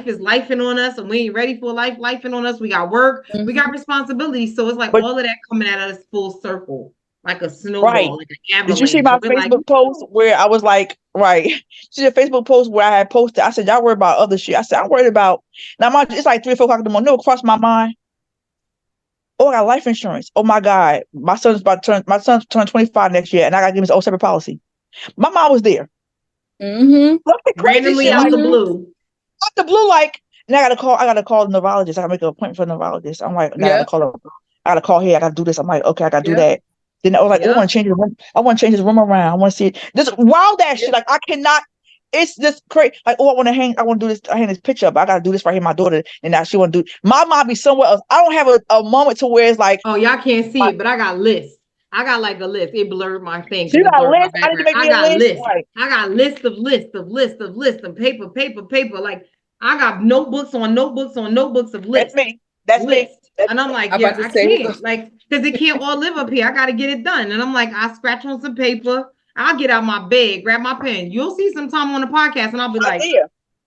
is lifing on us and we ain't ready for life lifing on us, we got work, we got Hmm. responsibilities. So it's like But all of that coming at us full circle, like a right. snowball, like an Did you see avalanche. my And we're like, Facebook post where I was like, right? See the Facebook post where I had posted. I said, y'all worry about other shit. I said, I'm worried about now. It's like 3 or 4 o'clock in the morning. No, it crossed my mind. Oh, I got life insurance. Oh my God, my son's turned 25 next year, and I got to give him his own separate policy. My mom was there. Hmm. Look at crazy randomly shit out like the Hmm. blue. out the blue, like, and I gotta call the neurologist. I gotta make an appointment for the neurologist. I'm like, and I gotta Yep. call her. I gotta call here. I gotta do this. I'm like, okay, I gotta do Yep. that. Then I was like, oh, I want Yep. to change his room. I want to change his room around. I want to see it. This wild ass shit. Yep. Like I cannot. It's just crazy. Like, oh, I want to hang. I want to do this. I hang this picture up. I gotta do this right here. My daughter, and now she want to do. My mom be somewhere else. I don't have a moment to where it's like, Oh, y'all can't see my, it, but I got lists. I got like a list. It blurred my thing she because it got a blurred my list. I need to background. make I me a got list. lists. Right. I got lists of paper. Like I got notebooks on notebooks on notebooks of That's lists. me. That's me. List. That's And I'm me. like, I'm yeah, about to I say, can't. Like, because it can't all live up here. I gotta get it done. And I'm like, I scratch on some paper. I'll get out my bed, grab my pen. You'll see some time on the podcast, and I'll be I like, did.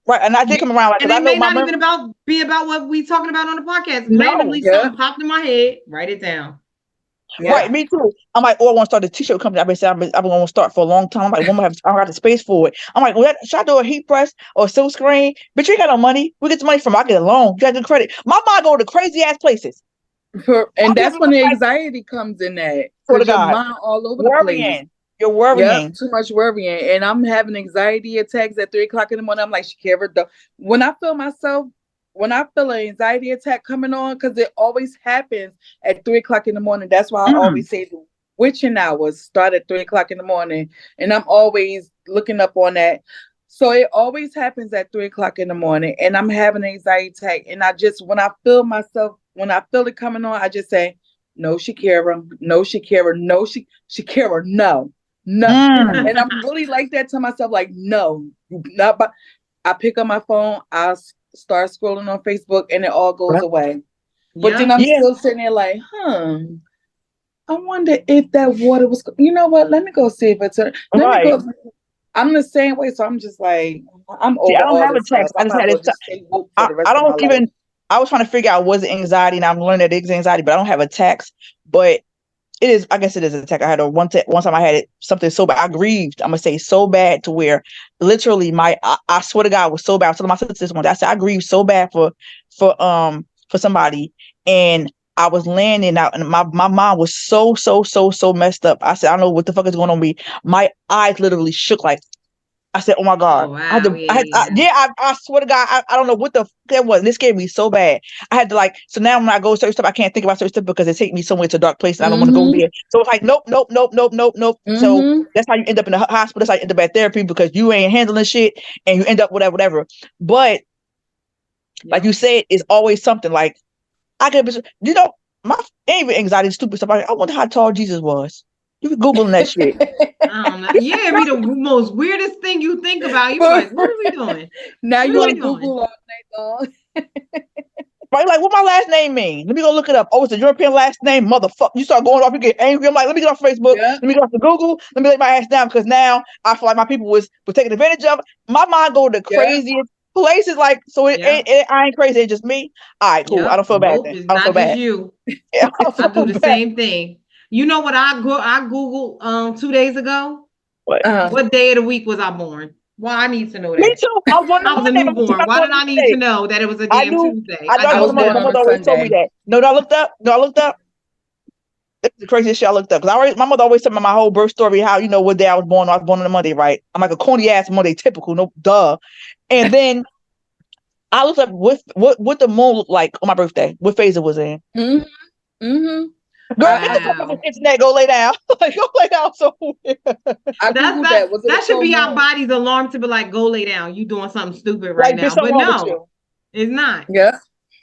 Right. And I did come around like and because I it know may my not memory. even be about what we talking about on the podcast. No. Randomly yeah, something popped in my head, write it down. yeah. Right, me too. I'm like, oh, I want to start a t-shirt company. I've been going to start for a long time. I'm like, when I don't have the space for it. I'm like, well, should I do a heat press or a silk screen? But you ain't got no money. We get the money from. I get a loan. You got good credit. My mom go to crazy ass places. And I be that's when the like, anxiety comes in that swear to because your God, mind all over the place. worrying. You're Yep, worrying. too much worrying. And I'm having anxiety attacks at 3 o'clock in the morning. I'm like, Shakira, when I feel an anxiety attack coming on, because it always happens at 3 o'clock in the morning. That's why I Mm. always say the witching hours start at 3 o'clock in the morning. And I'm always looking up on that. So it always happens at 3 o'clock in the morning. And I'm having an anxiety attack. And when I feel it coming on, I just say, no, Shakira, no, Shakira, no, Shakira, no. No. Mm. And I'm really like that to myself, like, no, not by, I pick up my phone, start scrolling on Facebook, and it all goes away. But then Yeah. I'm Yeah. still sitting there like, I wonder if that water was, you know what? Let me go see if it's, let me Right. go. I'm the same way. So I'm just like, I'm See, I over don't all have a this stuff. text. I I just might as had well it. just stay woke for the I rest of my don't life. even. I was trying to figure out was it anxiety, and I'm learning that it's anxiety, but I don't have a text. But it is. I guess it is a text. I had a one time I had it something so bad. I grieved. I'm gonna say so bad to where literally I swear to God it was so bad. I was telling my sister this one day. I said I grieved so bad for somebody, and I was landing out, and my mind was so messed up. I said I don't know what the fuck is going on with me. My eyes literally shook like. I said, "Oh my God!" Oh wow. I swear to God, I don't know what the fuck that was. And this scared me so bad. I had to like. So now when I go search stuff, I can't think about certain stuff because it takes me somewhere to a dark place, and I don't want to go Mm-hmm. there. So it's like, nope. So Mm-hmm. that's how you end up in the hospital. That's how you end up at therapy because you ain't handling shit, and you end up whatever. But like Yep. you said, it's always something. Like I could, my ain't even anxiety, stupid stuff. I wonder how tall Jesus was. You can Googling that shit. I don't know. Yeah, it'd be the most weirdest thing you think about. You be like, what are we doing? Now What you are we on doing? Google all night long. Right, like what my last name mean? Let me go look it up. Oh, it's a European last name, motherfucker. You start going off, you get angry. I'm like, let me get off Facebook. Yeah. Let me get off the Google. Let me lay my ass down because now I feel like my people was taking advantage of. My mind go to the Yeah. craziest places. Like, so I ain't crazy. It's just me. All right, cool. I Yep. don't feel bad Nope. then. It's I don't feel not just bad. you. Yeah, I don't I do feel the bad. same thing. You know what I Googled 2 days ago? What? What day of the week was I born? Well, I need to know Me that. too. I was born on I was a Monday. My sister newborn. was Why born did on I need to Monday. know that it was a I damn knew. Tuesday? I know. I I I know. was don't born My on know. a mother always told me Sunday. that. No, I looked up. No, I looked up. It's the craziest shit I looked up because my mother always told me my whole birth story, how you know what day I was born. I was born on a Monday, right? I'm like a corny ass Monday, typical, no duh. And then I looked up what the moon looked like on my birthday, what phase it was in. Mm-hmm. Mm-hmm. Girl, I, get the fuck off Wow. the internet, go lay down. Like go lay down somewhere. I That's Googled that that. Was it a that should full be our moon? body's alarm to be like, go lay down. You doing something stupid right Like bitch, now. something But wrong with no, you. it's not. Yeah.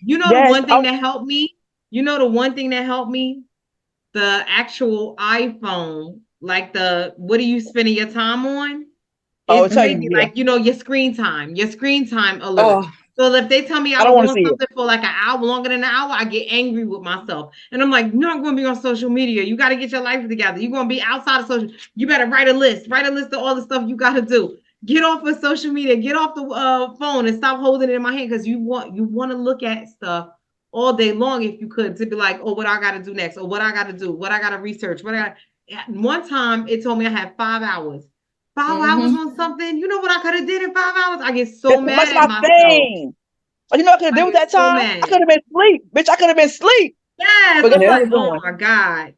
You know the Yes. one thing that helped me? You know the one thing that helped me? The actual iPhone, like the what are you spending your time on? Oh, It tell gave you, me yeah. like, your screen time alert. Oh, So if they tell me I I don't was want to doing see it. something for like an hour, longer than an hour, I get angry with myself. And I'm like, you're not going to be on social media. You got to get your life together. You're going to be outside of social. You better write a list of all the stuff you got to do. Get off of social media. Get off the phone and stop holding it in my hand because you want to look at stuff all day long if you could to be like, oh, what I got to do next, or what I got to do, what I got to research, what I got. One time it told me I had 5 hours. 5 hours on something. You know what I could have did in 5 hours? I get so mad That's at my myself. thing. You know what I could have I done with get that so time? I could mad. have been asleep. Bitch, I could have been asleep. Yes, But guess I'm what I yeah. like, was oh doing? my God.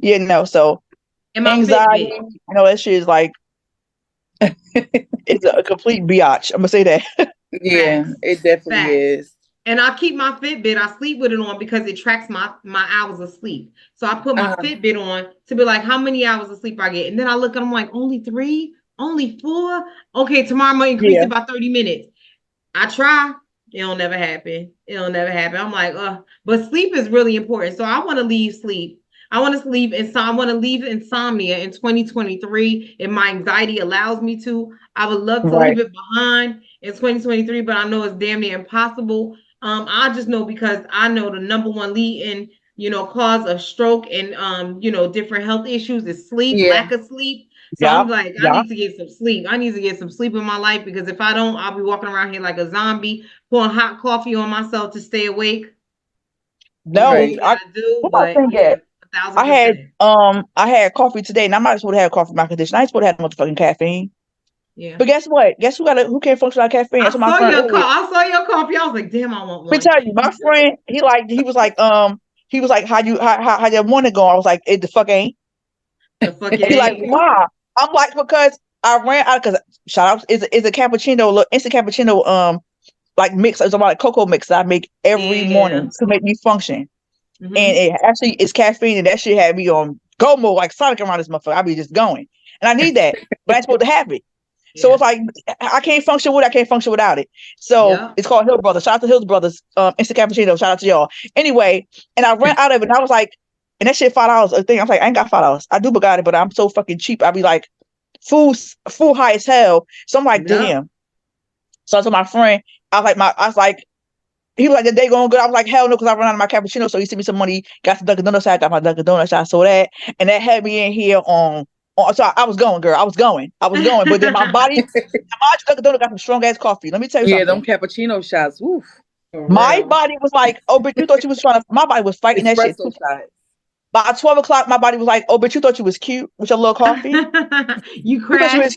Yeah, no. So And my anxiety, Fitbit. you know, that shit is like it's a complete biatch. I'm gonna say that. Yeah, Facts. it definitely Facts. is. And I keep my Fitbit. I sleep with it on because it tracks my hours of sleep. So I put my Fitbit on to be like how many hours of sleep I get. And then I look and I'm like, only 3? Only 4? Okay, tomorrow I'm gonna increase Yeah. it by 30 minutes. I try. It'll never happen. It'll never happen. I'm like, but sleep is really important. So I want to leave sleep. I want to leave I want to leave insomnia in 2023 if my anxiety allows me to. I would love to Right. leave it behind in 2023, but I know it's damn near impossible. I just know because I know the number one leading, cause of stroke and different health issues is sleep, Yeah. lack of sleep. So Yeah. I'm like, I need to get some sleep. I need to get some sleep in my life because if I don't, I'll be walking around here like a zombie, pouring hot coffee on myself to stay awake. No, Right. I do, what my but thing yeah, at? I had coffee today, and I might as well have coffee in my condition. I ain't supposed to have motherfucking caffeine. Yeah. But guess what? Guess who can't function without caffeine? That's what my friend earlier. I saw your coffee. I was like, damn, I want Let me one. tell you, my friend, he was like, how your morning going? I was like, it the fuck ain't. The fuck it He like, ain't. why? I'm like, because I ran out because shout out is a cappuccino, look, instant cappuccino, like mix. It's about like cocoa mix that I make every morning to make me function. Mhm. And it actually is caffeine, and that shit had me on go mode like Sonic around this motherfucker. I be just going, and I need that, but I'm supposed to have it. So it's like I can't function with it. I can't function without it. So Yeah. it's called Hill Brothers. Shout out to Hill Brothers. Instant cappuccino. Shout out to y'all. Anyway, and I ran out of it. And I was like, And that shit $5 a thing. I'm like, I ain't got $5. I do got it, but I'm so fucking cheap. I be like, full high as hell. So I'm like, Yep. damn. So I told my friend, I was like, he was like, the day going good. I was like, hell no, because I run out of my cappuccino. So he sent me some money, got some Dunkin' Donuts. I got my Dunkin' Donuts. I saw that. And that had me in here so I was going, girl. I was going. But then my body, Dunkin' Donuts got some strong ass coffee. Let me tell you Yeah, them something. cappuccino shots. Woof. My body was like, oh, but you thought you was my body was fighting that shit. Espresso shots. By 12 o'clock, my body was like, oh, but you thought you was cute with your little coffee? You Because you crashed. was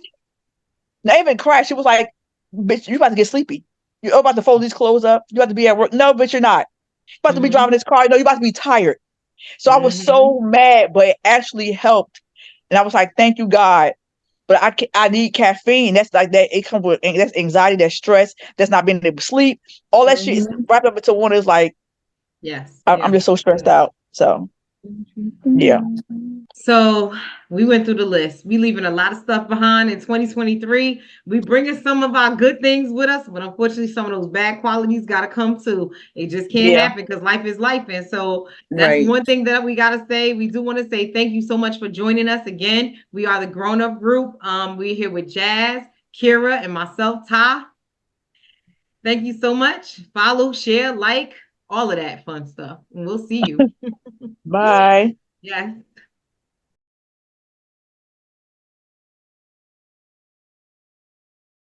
not even crashed. It was like, bitch, you about to get sleepy. You're about to fold these clothes up. You about to be at work. No, bitch, you're not. You about to be driving this car. No, you about to be tired. So I was so mad, but it actually helped. And I was like, thank you, God. But I need caffeine. That's like that. It comes with that's anxiety, that's stress, that's not being able to sleep. All that shit is wrapped up into one. Is like, Yes. I'm just so stressed out. So yeah. So we went through the list. We leaving a lot of stuff behind in 2023. We bringing some of our good things with us, but unfortunately, some of those bad qualities got to come too. It just can't happen because life is life. And so that's one thing that we got to say. We do want to say thank you so much for joining us again. We are the Grown Up Group. We're here with Jazz, Kira, and myself, Ty. Thank you so much. Follow, share, like, all of that fun stuff. And we'll see you. Bye. Yeah.